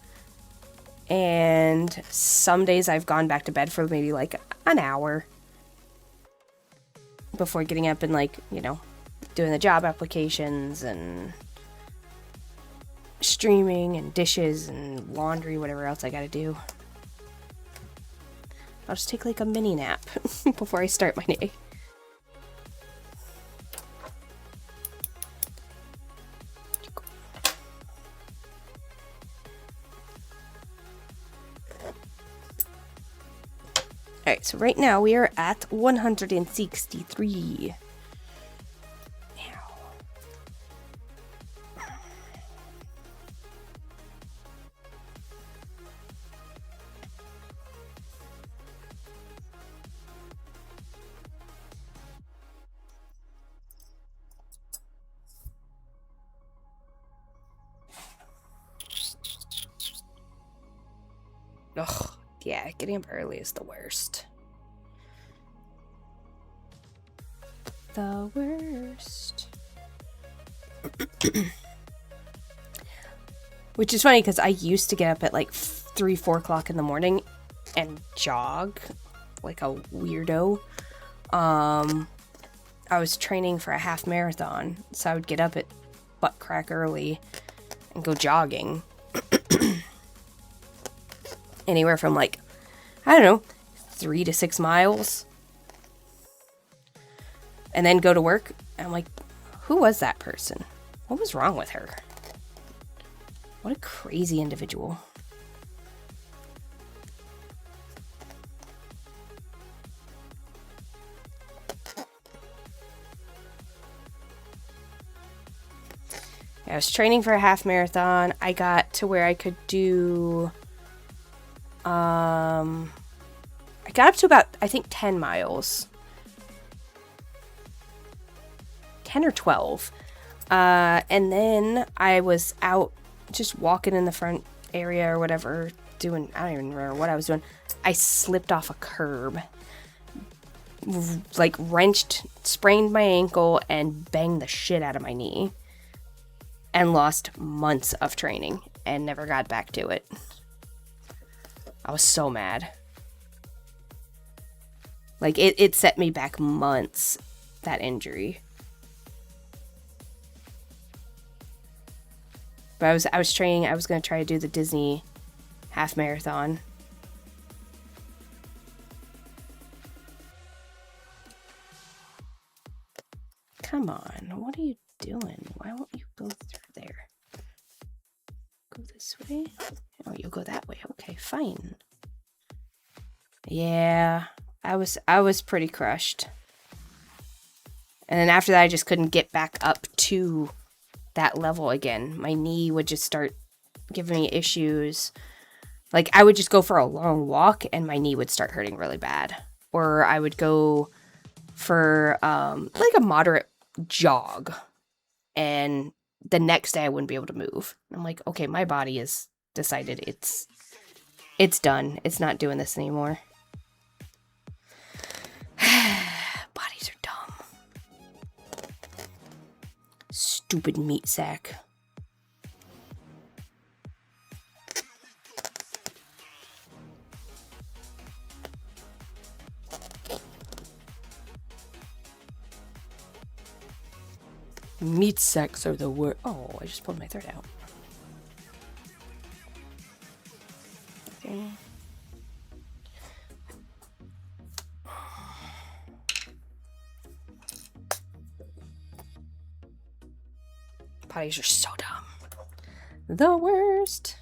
And some days I've gone back to bed for maybe like an hour before getting up and, like, you know, doing the job applications and streaming and dishes and laundry, whatever else I gotta do. I'll just take like a mini nap before I start my day. Alright, so right now we are at 163. Ugh, yeah, getting up early is the worst. The worst. Which is funny because I used to get up at like 3, 4 o'clock in the morning and jog like a weirdo. I was training for a half marathon, so I would get up at butt crack early and go jogging. Anywhere from like, I don't know, 3 to 6 miles. And then go to work. And I'm like, who was that person? What was wrong with her? What a crazy individual. I was training for a half marathon. I got to where I could do... I got up to about, I think, 10 miles. 10 or 12. And then I was out just walking in the front area or whatever, doing, I don't even remember what I was doing. I slipped off a curb, like wrenched, sprained my ankle, and banged the shit out of my knee. And lost months of training and never got back to it. I was so mad. Like, it set me back months, that injury. But I was training, I was going to try to do the Disney half marathon. Come on, what are you doing? Why won't you go through there? Go this way? Oh, you'll go that way. Okay, fine. Yeah, I was pretty crushed. And then after that, I just couldn't get back up to that level again. My knee would just start giving me issues. Like, I would just go for a long walk and my knee would start hurting really bad. Or I would go for like a moderate jog, and the next day I wouldn't be able to move. I'm like, okay, my body has decided it's done. It's not doing this anymore. Bodies are dumb. Stupid meat sack. Meat sacks are the worst. Oh, I just pulled my thread out. Okay. Potties are so dumb. The worst.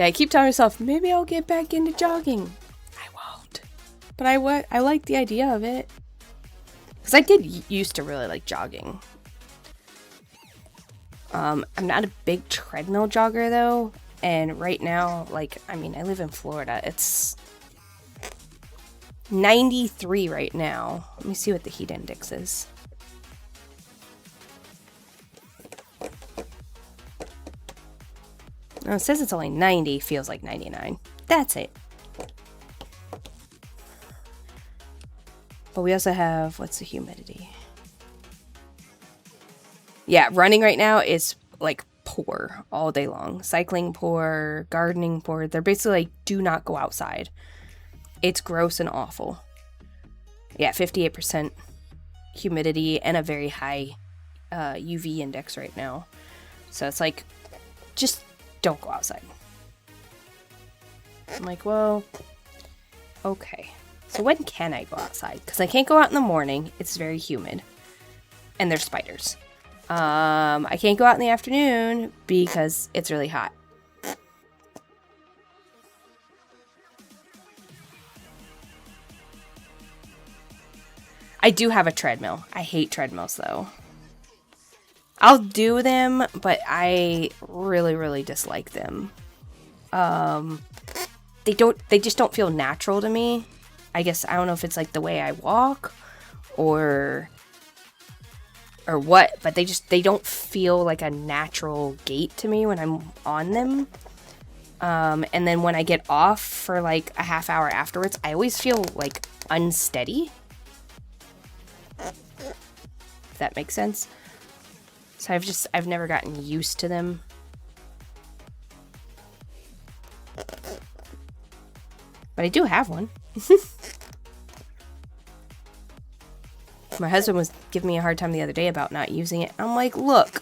Yeah, I keep telling myself, maybe I'll get back into jogging. I won't. But I like the idea of it. Because I did used to really like jogging. I'm not a big treadmill jogger though. And right now, like, I mean, I live in Florida. It's 93 right now. Let me see what the heat index is. Oh, it says it's only 90, feels like 99. That's it. But we also have, what's the humidity? Yeah, running right now is like poor all day long. Cycling poor, gardening poor. They're basically like, do not go outside. It's gross and awful. Yeah, 58% humidity and a very high UV index right now. So it's like, just don't go outside. I'm like, well, okay. So when can I go outside? Because I can't go out in the morning. It's very humid. And there's spiders. I can't go out in the afternoon because it's really hot. I do have a treadmill. I hate treadmills though. I'll do them, but I really, really dislike them. They just don't feel natural to me. I guess, I don't know if it's like the way I walk or what, but they don't feel like a natural gait to me when I'm on them. And then when I get off for like a half hour afterwards, I always feel like unsteady. If that makes sense. So I've never gotten used to them. But I do have one. My husband was giving me a hard time the other day about not using it. I'm like, look,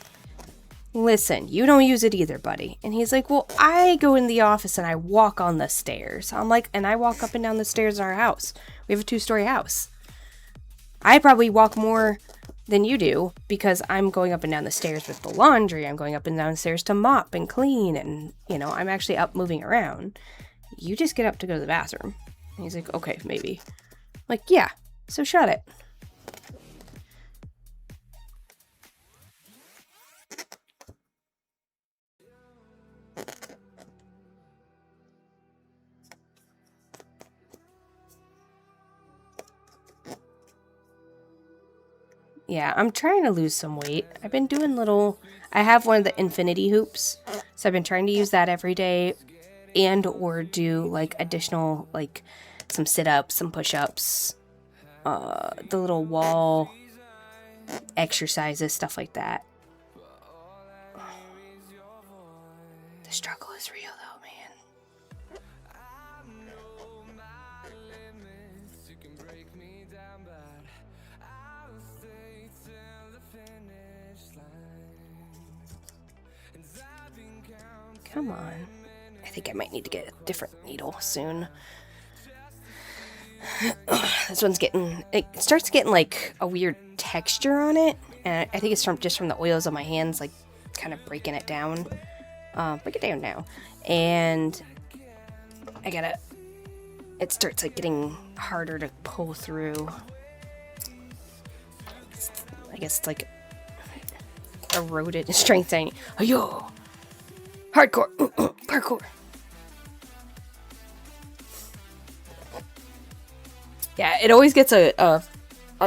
listen, you don't use it either, buddy. And he's like, well, I go in the office and I walk on the stairs. I'm like, and I walk up and down the stairs in our house. We have a 2-story house. I probably walk more than you do because I'm going up and down the stairs with the laundry. I'm going up and down the stairs to mop and clean. And, you know, I'm actually up moving around. You just get up to go to the bathroom. And he's like, okay, maybe. I'm like, yeah, so shut it. Yeah, I'm trying to lose some weight. I've been doing I have one of the infinity hoops, so I've been trying to use that every day and or do like additional, like some sit-ups, some push-ups, the little wall exercises, stuff like that. The struggle is real though, man. Come on. I think I might need to get a different needle soon. This one's it starts getting like a weird texture on it. And I think it's just from the oils on my hands, like kind of breaking it down. Break it down now. And it starts like getting harder to pull through. I guess it's like eroded strength. Oh, yo! Hardcore! Parkour! Yeah, it always gets a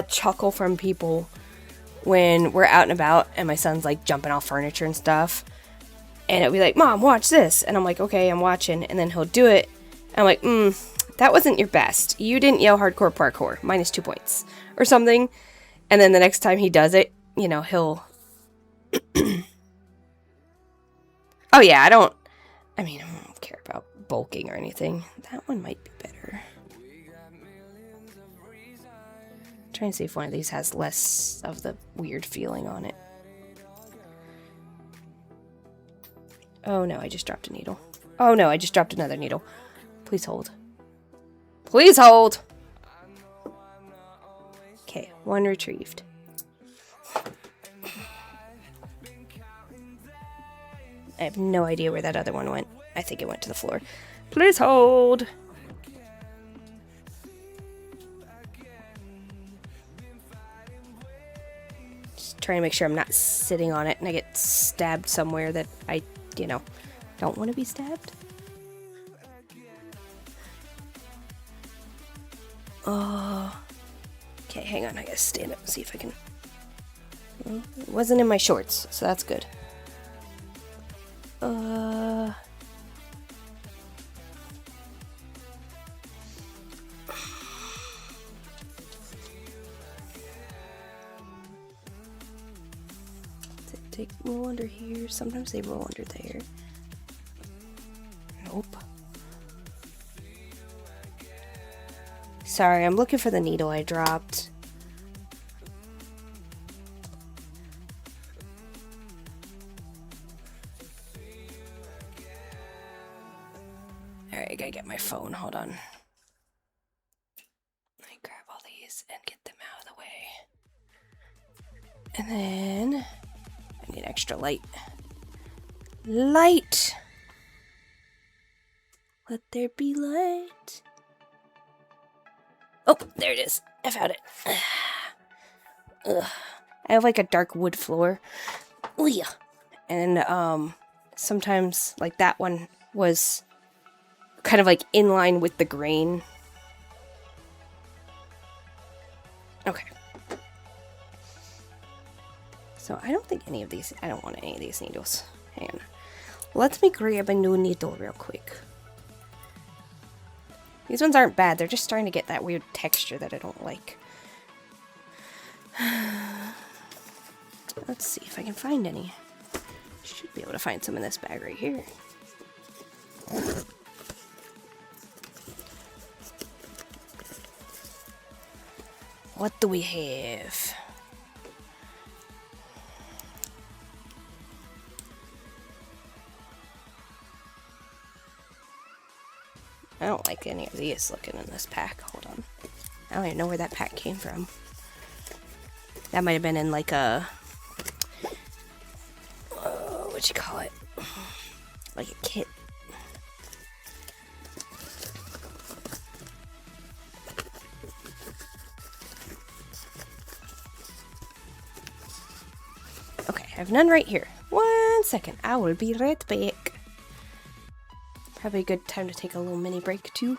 chuckle from people when we're out and about and my son's like jumping off furniture and stuff. And it'll be like, Mom, watch this. And I'm like, okay, I'm watching. And then he'll do it. And I'm like, that wasn't your best. You didn't yell hardcore parkour. -2 points. Or something. And then the next time he does it, you know, he'll... Oh yeah, I don't care about bulking or anything. That one might be better. I'm trying to see if one of these has less of the weird feeling on it. Oh no, I just dropped a needle. Oh no, I just dropped another needle. Please hold. Please hold! Okay, one retrieved. I have no idea where that other one went. I think it went to the floor. Please hold. Just trying to make sure I'm not sitting on it and I get stabbed somewhere that I, you know, don't want to be stabbed. Oh. Okay, hang on. I gotta stand up and see if I can. Well, it wasn't in my shorts, so that's good. They roll under here. Sometimes they roll under there. Nope. Sorry, I'm looking for the needle I dropped. Alright, I gotta get my phone. Hold on. Let me grab all these and get them out of the way. And then I need extra light. Light! Let there be light. Oh, there it is. I found it. Ugh. I have like a dark wood floor. Ooh, yeah. And sometimes like that one was kind of like in line with the grain. Okay. So I don't think any of these, I don't want any of these needles. Hang on. Let me grab a new needle real quick. These ones aren't bad, they're just starting to get that weird texture that I don't like. Let's see if I can find any. Should be able to find some in this bag right here. What do we have? I don't like any of these looking in this pack. Hold on. I don't even know where that pack came from. That might have been in like a... what'd you call it? Like a kit. Okay, I have none right here. 1 second. I will be right back. Probably a good time to take a little mini break too.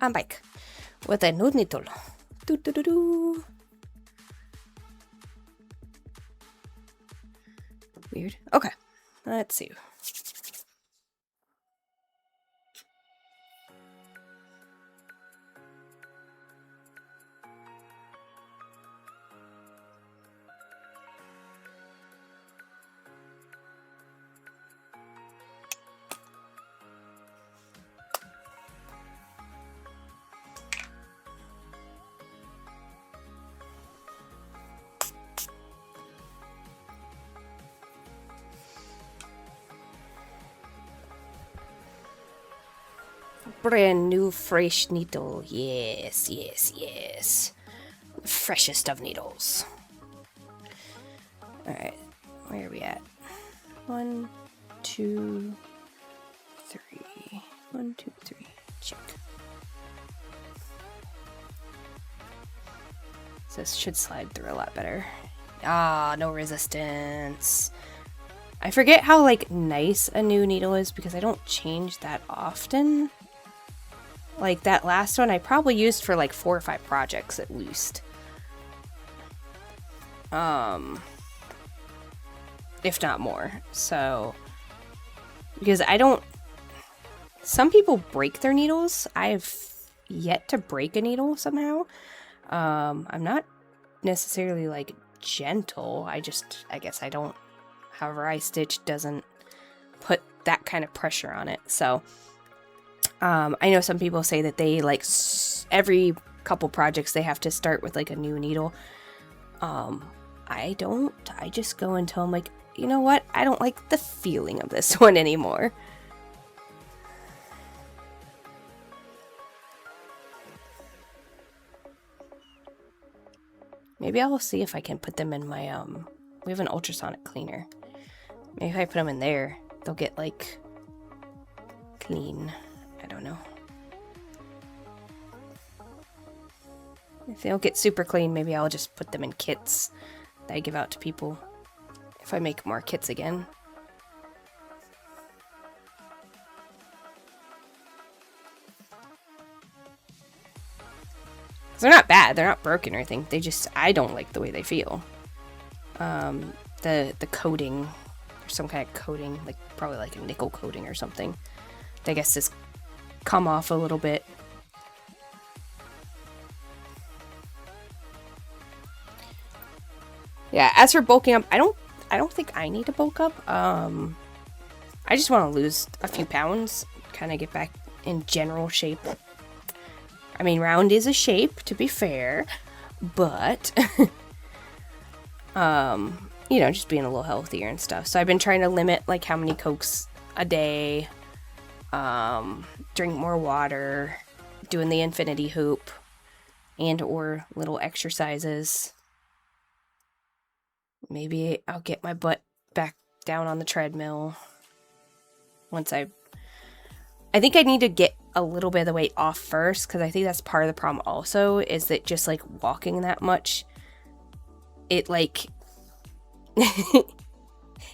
I'm back with a new needle. Do do do do. Weird. Okay, let's see. Brand new fresh needle. Yes, yes, yes. Freshest of needles. Alright, where are we at? 1, 2, 3. 1, 2, 3. Check. So this should slide through a lot better. Ah, no resistance. I forget how, like, nice a new needle is because I don't change that often. Like, that last one I probably used for, like, 4 or 5 projects at least. If not more. So, because I don't... Some people break their needles. I've yet to break a needle somehow. I'm not necessarily, like, gentle. I guess I don't... However I stitch doesn't put that kind of pressure on it. So... I know some people say that they, like, every couple projects they have to start with, like, a new needle. I don't. I just go until I'm like, you know what? I don't like the feeling of this one anymore. Maybe I'll see if I can put them in my, we have an ultrasonic cleaner. Maybe if I put them in there, they'll get, like, clean. I don't know. If they don't get super clean, maybe I'll just put them in kits that I give out to people if I make more kits again. They're not bad. They're not broken or anything. They just, I don't like the way they feel. The coating, there's some kind of coating, like probably like a nickel coating or something. I guess this come off a little bit. Yeah, as for bulking up, I don't think I need to bulk up. I just want to lose a few pounds, kind of get back in general shape. I mean, round is a shape, to be fair, but you know, just being a little healthier and stuff. So I've been trying to limit like how many Cokes a day, drink more water, doing the infinity hoop, and or little exercises. Maybe I'll get my butt back down on the treadmill once I think I need to get a little bit of the weight off first, because I think that's part of the problem also, is that just like walking that much, it like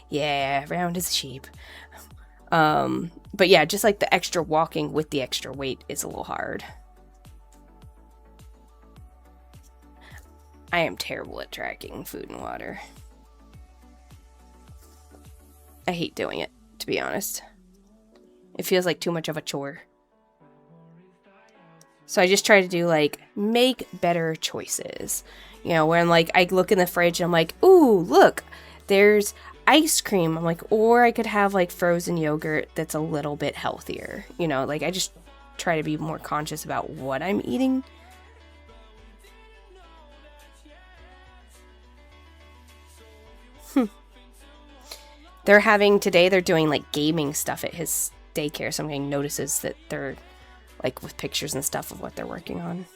yeah, round as a sheep. But yeah, just like the extra walking with the extra weight is a little hard. I am terrible at tracking food and water. I hate doing it, to be honest. It feels like too much of a chore. So I just try to do like, make better choices. You know, when like I look in the fridge and I'm like, ooh, look, there's ice cream. I'm like, or I could have like frozen yogurt that's a little bit healthier. You know, like I just try to be more conscious about what I'm eating. They're doing like gaming stuff at his daycare. So I'm getting notices that they're like with pictures and stuff of what they're working on.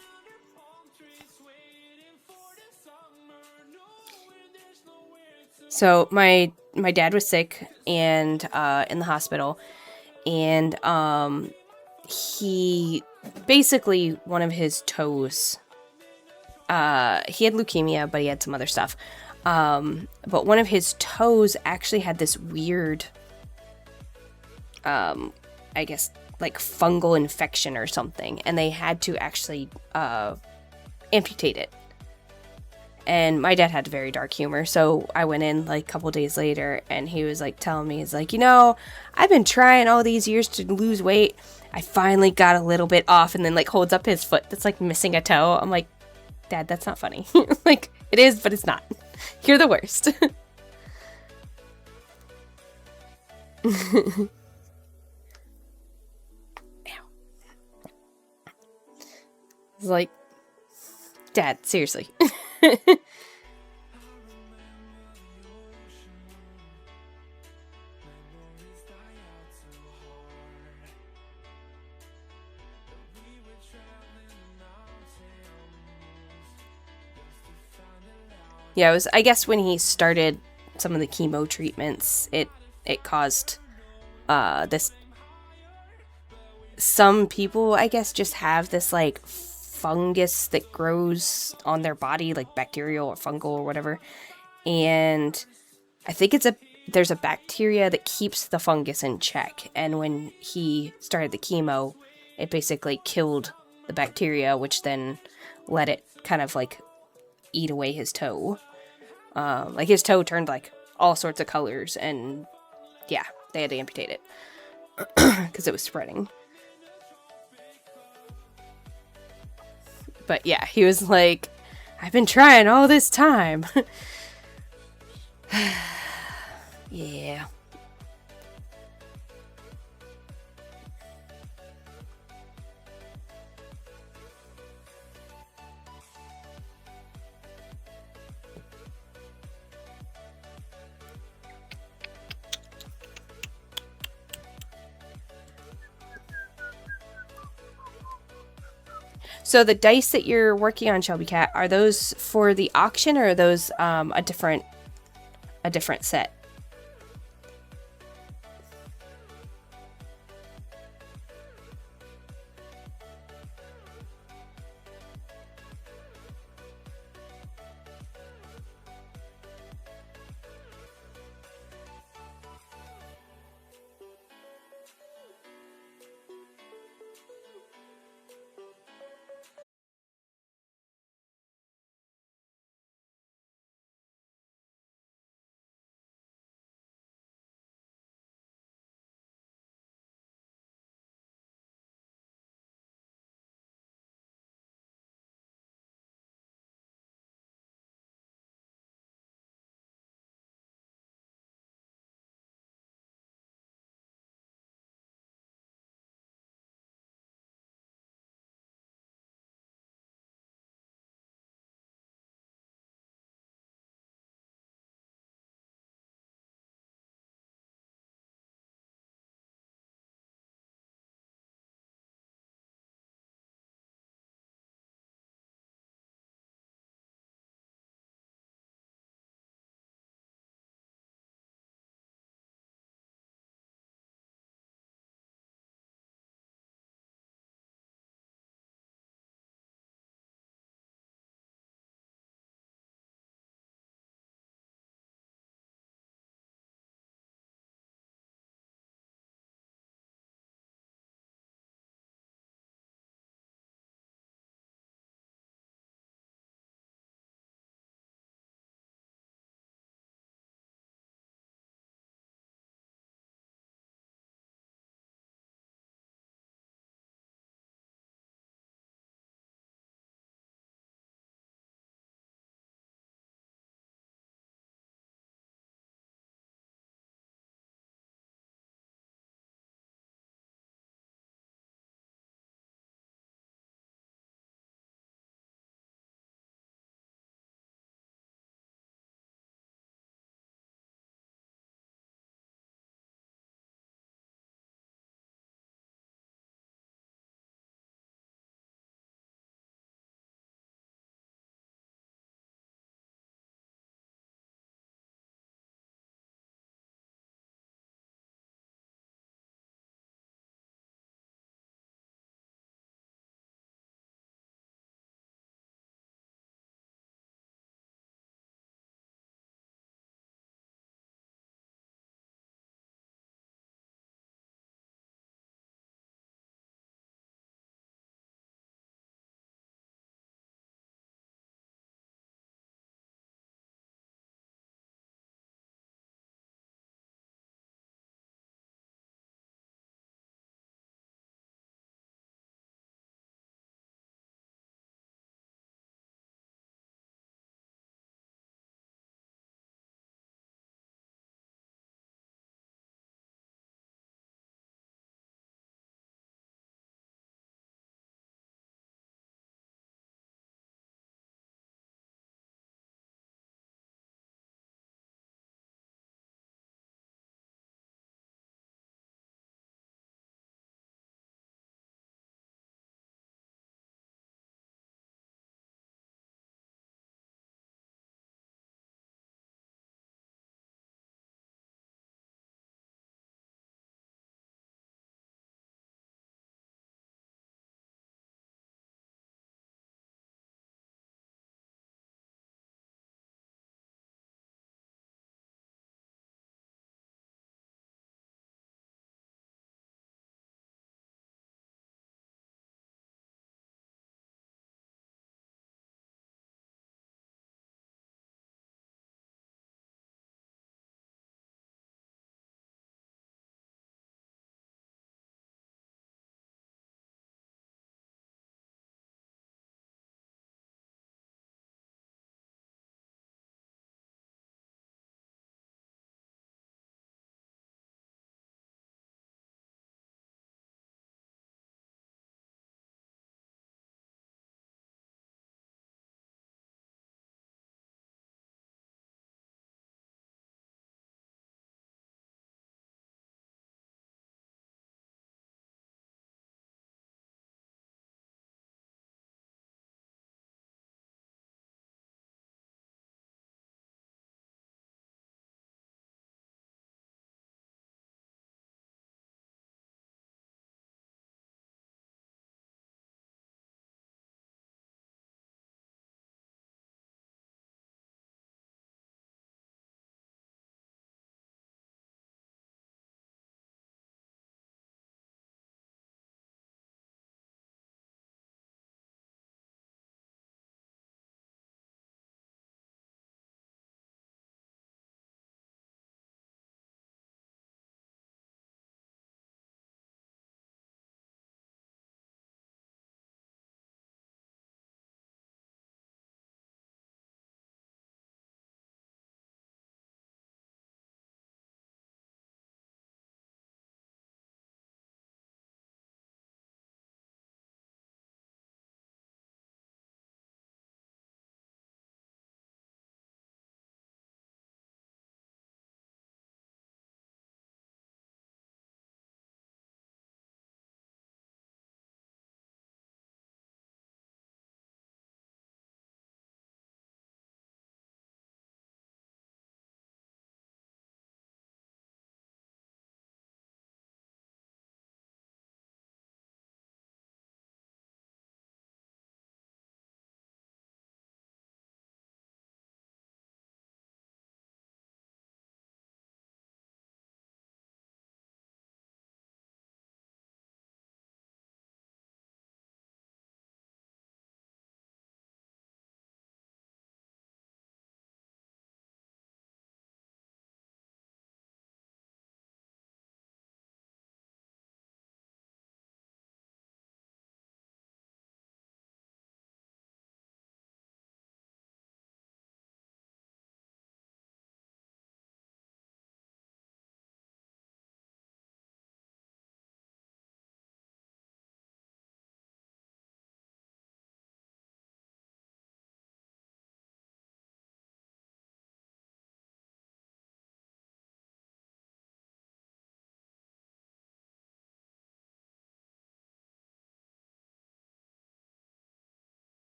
So my dad was sick and in the hospital, and he basically, one of his toes, he had leukemia, but he had some other stuff. But one of his toes actually had this weird, I guess, like fungal infection or something, and they had to actually amputate it. And my dad had very dark humor, so I went in like a couple days later, and he was like telling me, he's like, I've been trying all these years to lose weight. I finally got a little bit off, and then like holds up his foot that's like missing a toe. I'm like, Dad, that's not funny. Like, it is, but it's not. You're the worst. It's like, Dad, seriously. Yeah, it was, I guess when he started some of the chemo treatments, it caused this, some people I guess just have this like fungus that grows on their body, like bacterial or fungal or whatever. And I think there's a bacteria that keeps the fungus in check, and when he started the chemo, it basically killed the bacteria, which then let it kind of like eat away his toe. Like his toe turned like all sorts of colors, and yeah, they had to amputate it because it was spreading. But yeah, he was like, I've been trying all this time. Yeah. So the dice that you're working on, Shelby Cat, are those for the auction, or are those a different set?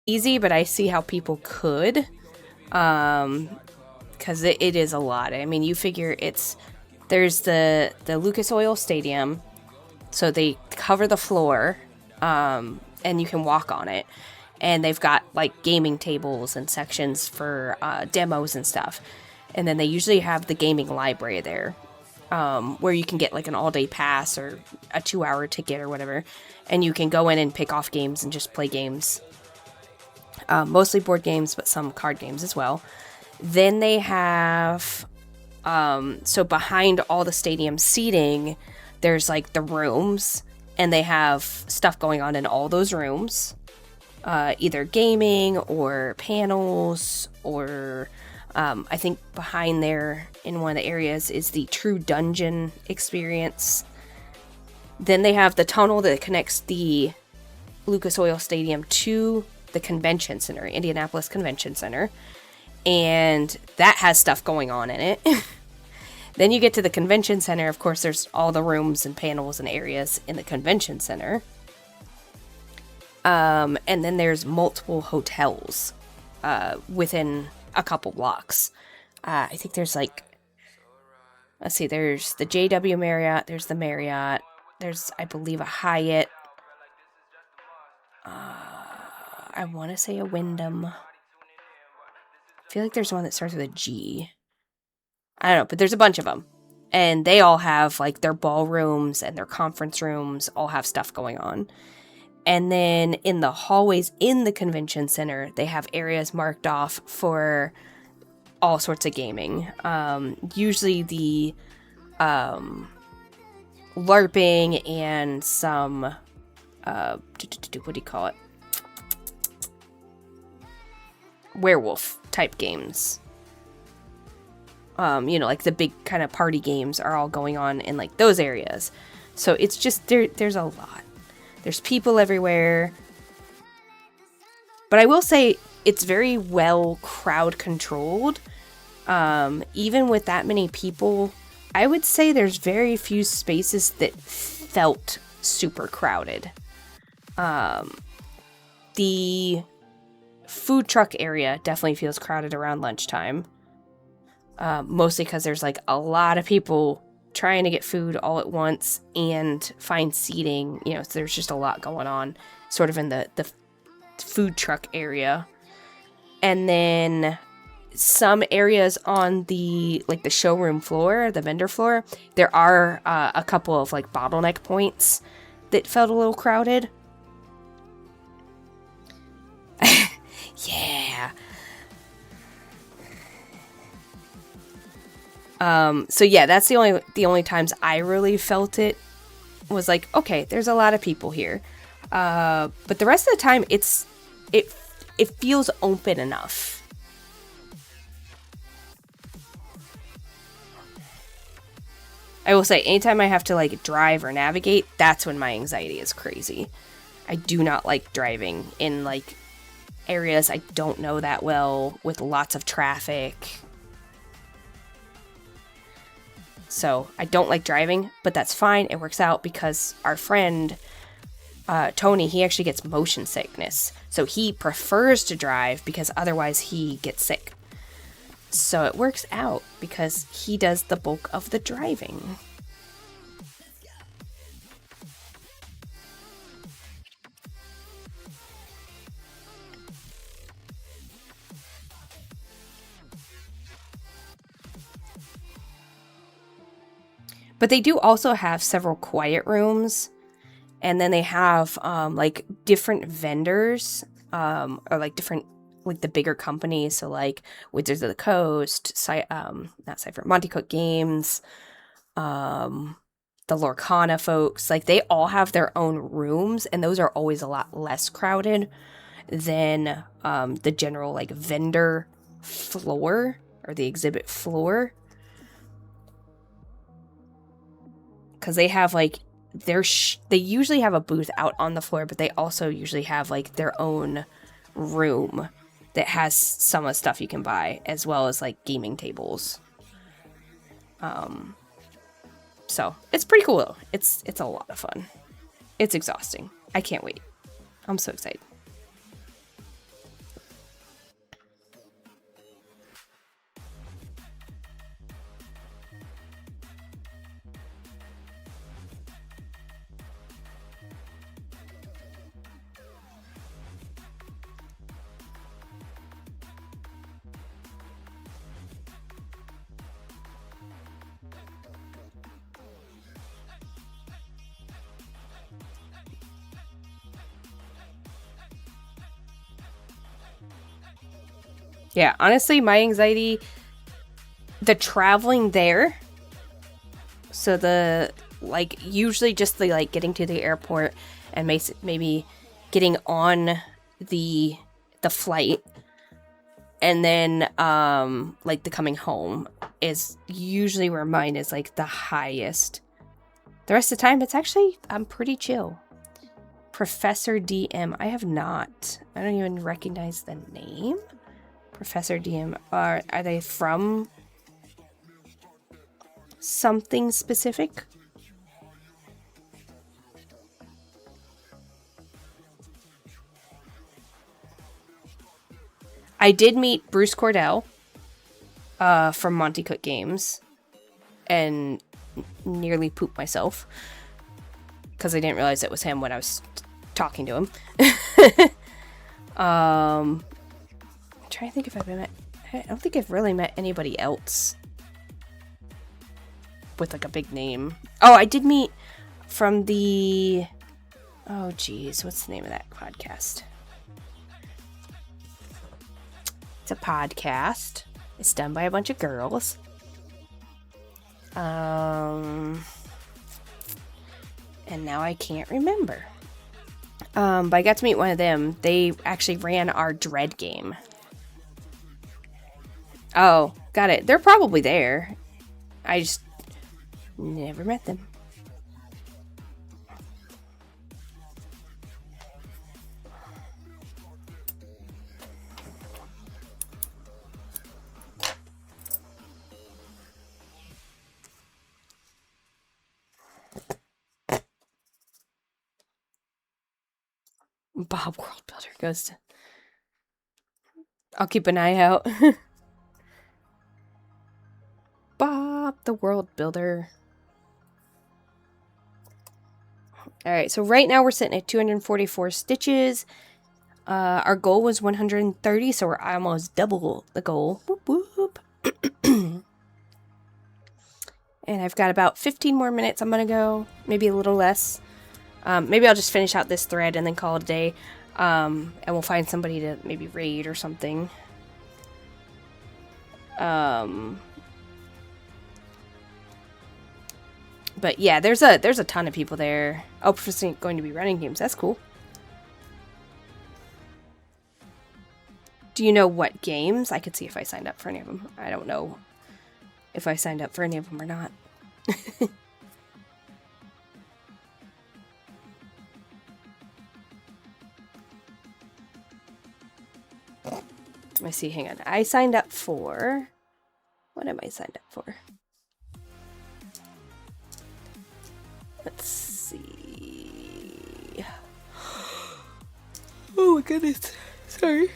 easy, but I see how people could, because it is a lot. I mean, you figure there's the Lucas Oil Stadium, so they cover the floor, and you can walk on it, and they've got like gaming tables and sections for demos and stuff, and then they usually have the gaming library there, where you can get like an all-day pass or a 2-hour ticket or whatever, and you can go in and pick off games and just play games. Mostly board games, but some card games as well. Then they have, so behind all the stadium seating, there's like the rooms, and they have stuff going on in all those rooms. Either gaming or panels, or I think behind there in one of the areas is the True Dungeon experience. Then they have the tunnel that connects the Lucas Oil Stadium to the convention center, Indianapolis Convention Center, and that has stuff going on in it. Then you get to the convention center. Of course, there's all the rooms and panels and areas in the convention center. And then there's multiple hotels within a couple blocks. I think there's like, let's see, there's the JW Marriott, there's the Marriott, there's, I believe, a Hyatt. I want to say a Wyndham. I feel like there's one that starts with a G. I don't know, but there's a bunch of them. And they all have like their ballrooms and their conference rooms all have stuff going on. And then in the hallways in the convention center, they have areas marked off for all sorts of gaming. Usually the LARPing and some, what do you call it? Werewolf type games. Like the big kind of party games are all going on in like those areas. So it's just, there's a lot. There's people everywhere. But I will say it's very well crowd controlled. Even with that many people, I would say there's very few spaces that felt super crowded. The food truck area definitely feels crowded around lunchtime. Mostly because there's like a lot of people trying to get food all at once and find seating, so there's just a lot going on sort of in the food truck area. And then some areas on the showroom floor, the vendor floor, there are a couple of like bottleneck points that felt a little crowded. Yeah. So yeah, that's the only times I really felt it was like, okay, there's a lot of people here. But the rest of the time it feels open enough. I will say, anytime I have to like drive or navigate, that's when my anxiety is crazy. I do not like driving in like areas I don't know that well with lots of traffic. So I don't like driving, but that's fine. It works out because our friend, Tony, he actually gets motion sickness. So he prefers to drive because otherwise he gets sick. So it works out because he does the bulk of the driving. But they do also have several quiet rooms, and then they have like different vendors, or like different, like the bigger companies. So like Wizards of the Coast, not Cypher, Monte Cook Games, the Lorcana folks. Like they all have their own rooms, and those are always a lot less crowded than the general like vendor floor or the exhibit floor. Because they have like they usually have a booth out on the floor, but they also usually have like their own room that has some of the stuff you can buy, as well as like gaming tables. So it's pretty cool though. It's a lot of fun. It's exhausting. I can't wait. I'm so excited. Yeah, honestly, my anxiety, the traveling there, so the, like, usually just the, like, getting to the airport and maybe getting on the flight, and then, like, the coming home is usually where mine is, like, the highest. The rest of the time, I'm pretty chill. Professor DM, I have not. I don't even recognize the name. Professor DM, are they from something specific? I did meet Bruce Cordell from Monty Cook Games and nearly pooped myself because I didn't realize it was him when I was talking to him. I'm trying to think if I don't think I've really met anybody else with like a big name. Oh, I did meet from the, oh geez, what's the name of that podcast? It's a podcast. It's done by a bunch of girls. And now I can't remember. But I got to meet one of them. They actually ran our Dread game. Oh, got it. They're probably there. I just never met them. Bob World Builder goes to... I'll keep an eye out. Bob the World Builder. Alright, so right now we're sitting at 244 stitches. Our goal was 130, so we're almost double the goal. Whoop, whoop. And I've got about 15 more minutes I'm going to go. Maybe a little less. Maybe I'll just finish out this thread and then call it a day. And we'll find somebody to maybe raid or something. But yeah, there's a ton of people there. Oh, Professor going to be running games. That's cool. Do you know what games? I could see if I signed up for any of them. I don't know if I signed up for any of them or not. Let me see, hang on. I signed up for... What am I signed up for? Let's see... Oh my goodness. Sorry.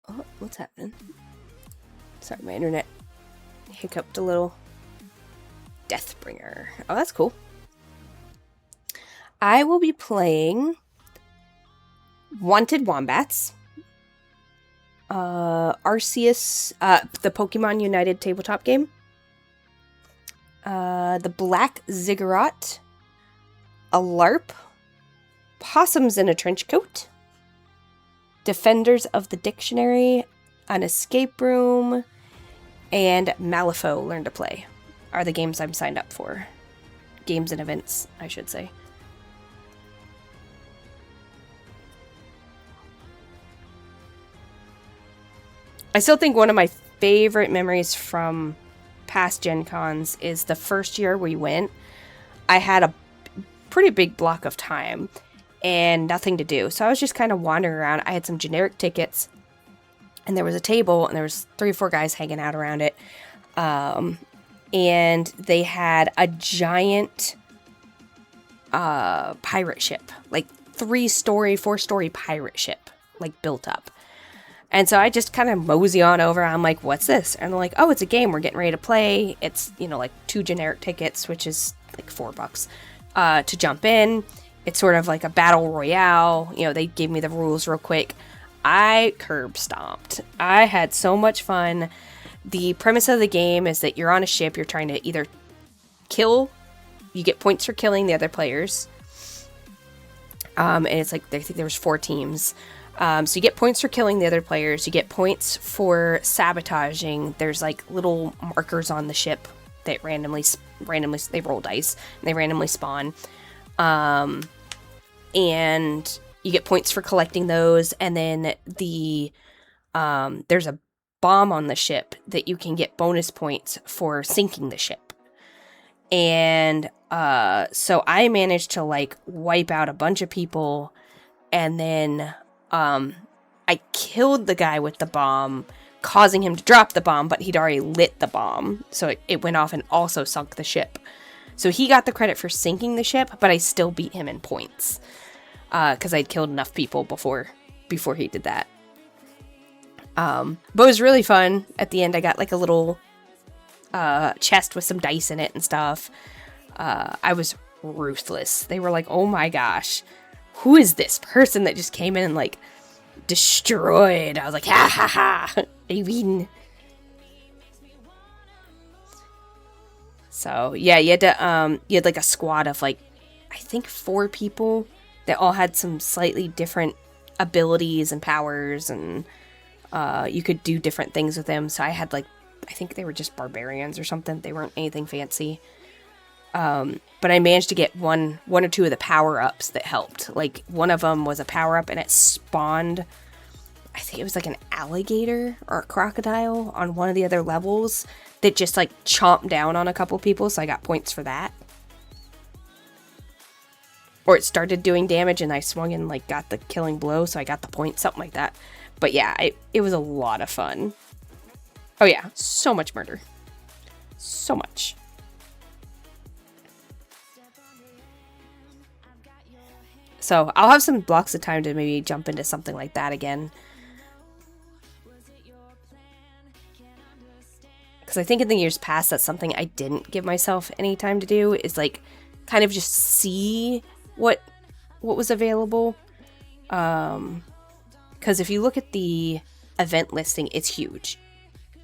Oh, what's happening? Sorry, my internet hiccuped a little. Deathbringer. Oh, that's cool. I will be playing Wanted Wombats, Arceus, the Pokemon United tabletop game, the Black Ziggurat, a LARP, Possums in a Trench Coat, Defenders of the Dictionary, an Escape Room, and Malifaux Learn to Play are the games I'm signed up for. Games and events, I should say. I still think one of my favorite memories from past Gen Cons is the first year we went. I had a pretty big block of time and nothing to do. So I was just kind of wandering around. I had some generic tickets and there was a table and there was 3 or 4 guys hanging out around it. And they had a giant pirate ship, like 3-story, 4-story pirate ship, like built up. And so I just kind of mosey on over. I'm like, what's this? And they're like, oh, it's a game. We're getting ready to play. It's, you know, like 2 generic tickets, which is like $4 to jump in. It's sort of like a battle royale. You know, they gave me the rules real quick. I curb stomped. I had so much fun. The premise of the game is that you're on a ship. You're trying to either kill. You get points for killing the other players. And it's like, I think there was 4 teams. So you get points for killing the other players. You get points for sabotaging. There's like little markers on the ship that randomly they roll dice and they randomly spawn. And you get points for collecting those. And then there's a bomb on the ship that you can get bonus points for sinking the ship. And so I managed to like wipe out a bunch of people, and then I killed the guy with the bomb, causing him to drop the bomb, but he'd already lit the bomb, so it went off and also sunk the ship. So he got the credit for sinking the ship, but I still beat him in points because I'd killed enough people before he did that. But it was really fun. At the end, I got like a little chest with some dice in it and stuff. I was ruthless. They were like, oh my gosh, who is this person that just came in and like destroyed? I was like, ha ha ha, I win. So yeah, you had like a squad of like, I think 4 people that all had some slightly different abilities and powers, and you could do different things with them. So I had like, I think they were just barbarians or something. They weren't anything fancy. But I managed to get one or two of the power-ups that helped. Like, one of them was a power-up and it spawned, I think it was like an alligator or a crocodile on one of the other levels that just like chomped down on a couple people, so I got points for that. Or it started doing damage and I swung and like got the killing blow, so I got the point, something like that. But yeah, it was a lot of fun. Oh yeah, so much murder. So much. So I'll have some blocks of time to maybe jump into something like that again. Because I think in the years past, that's something I didn't give myself any time to do, is like kind of just see what was available. Because if you look at the event listing, it's huge.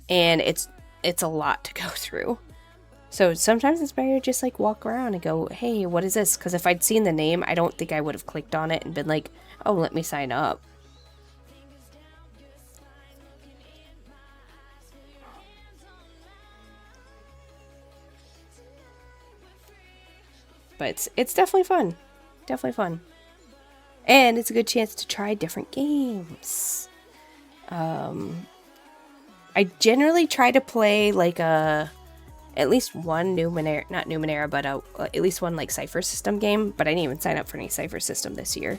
And it's a lot to go through. So sometimes it's better to just like walk around and go, hey, what is this? Because if I'd seen the name, I don't think I would have clicked on it and been like, oh, let me sign up. But it's definitely fun. Definitely fun. And it's a good chance to try different games. I generally try to play like at least one not Numenera, but at least one like Cypher System game, but I didn't even sign up for any Cypher System this year.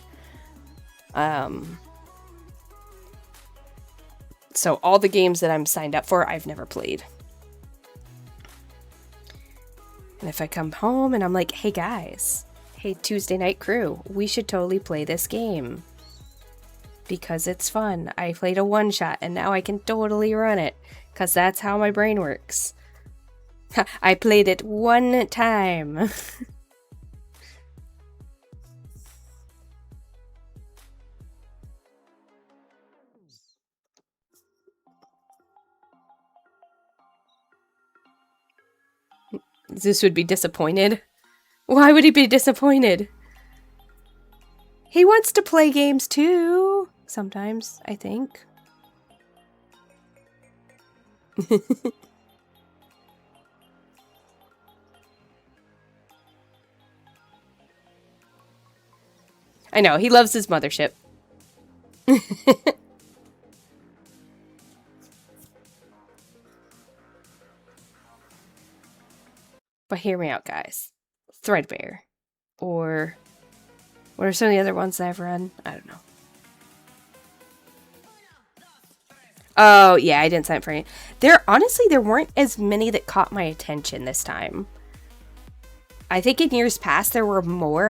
So all the games that I'm signed up for, I've never played. And if I come home and I'm like, hey guys, hey Tuesday night crew, we should totally play this game. Because it's fun. I played a one-shot and now I can totally run it. Because that's how my brain works. I played it one time. Zeus would be disappointed. Why would he be disappointed? He wants to play games too. Sometimes, I think. I know, he loves his mothership. But hear me out, guys. Threadbare. Or what are some of the other ones that I've run? I don't know. Oh, yeah, I didn't sign up for any. Honestly, there weren't as many that caught my attention this time. I think in years past there were more.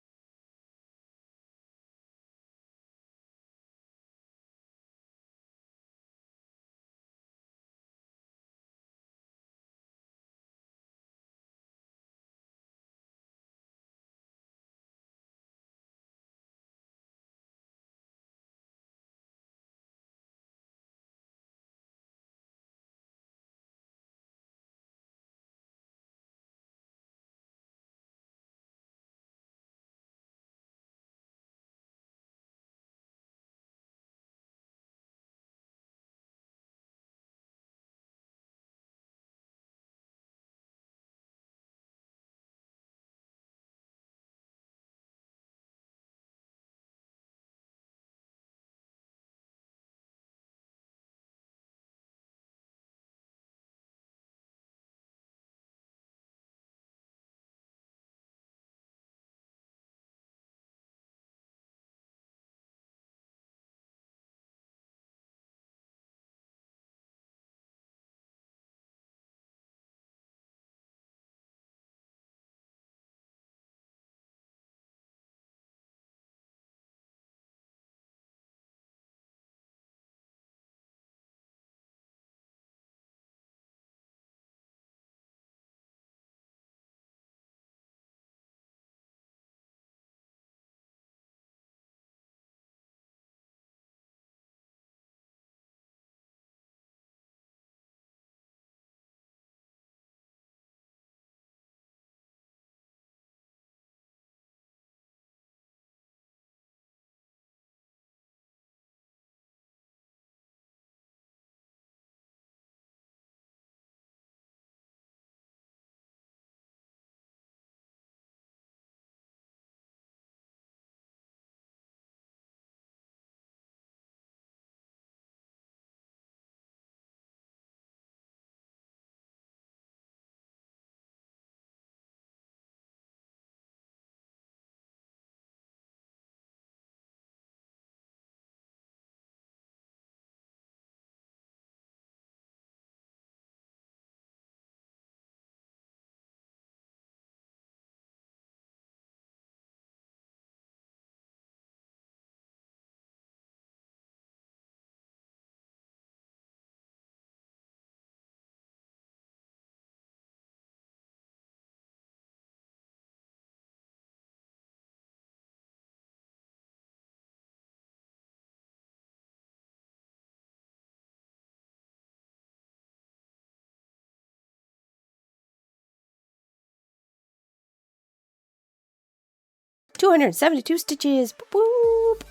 272 stitches. Boop, boop.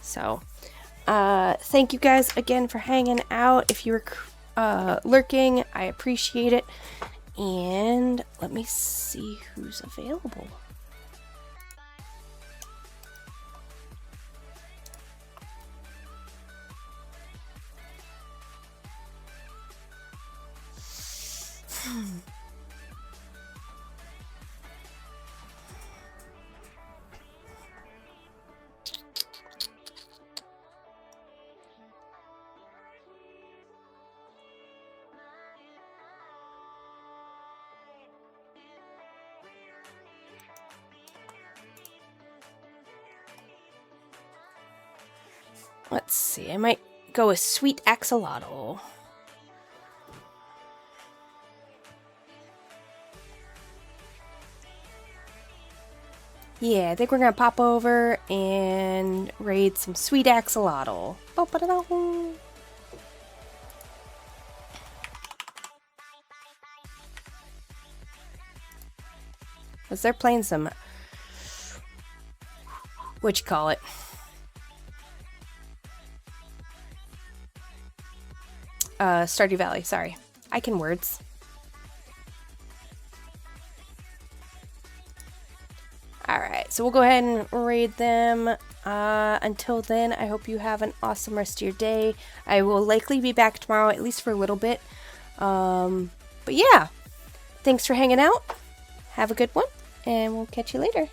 So, thank you guys again for hanging out. If you were lurking, I appreciate it. And let me see who's available. Let's see, I might go with Sweet Axolotl. Yeah, I think we're gonna pop over and raid some Sweet Axolotl. Because they're playing some... whatchamacallit? Stardew Valley, sorry. I can words. Alright, so we'll go ahead and raid them. Until then, I hope you have an awesome rest of your day. I will likely be back tomorrow, at least for a little bit. But yeah, thanks for hanging out. Have a good one, and we'll catch you later.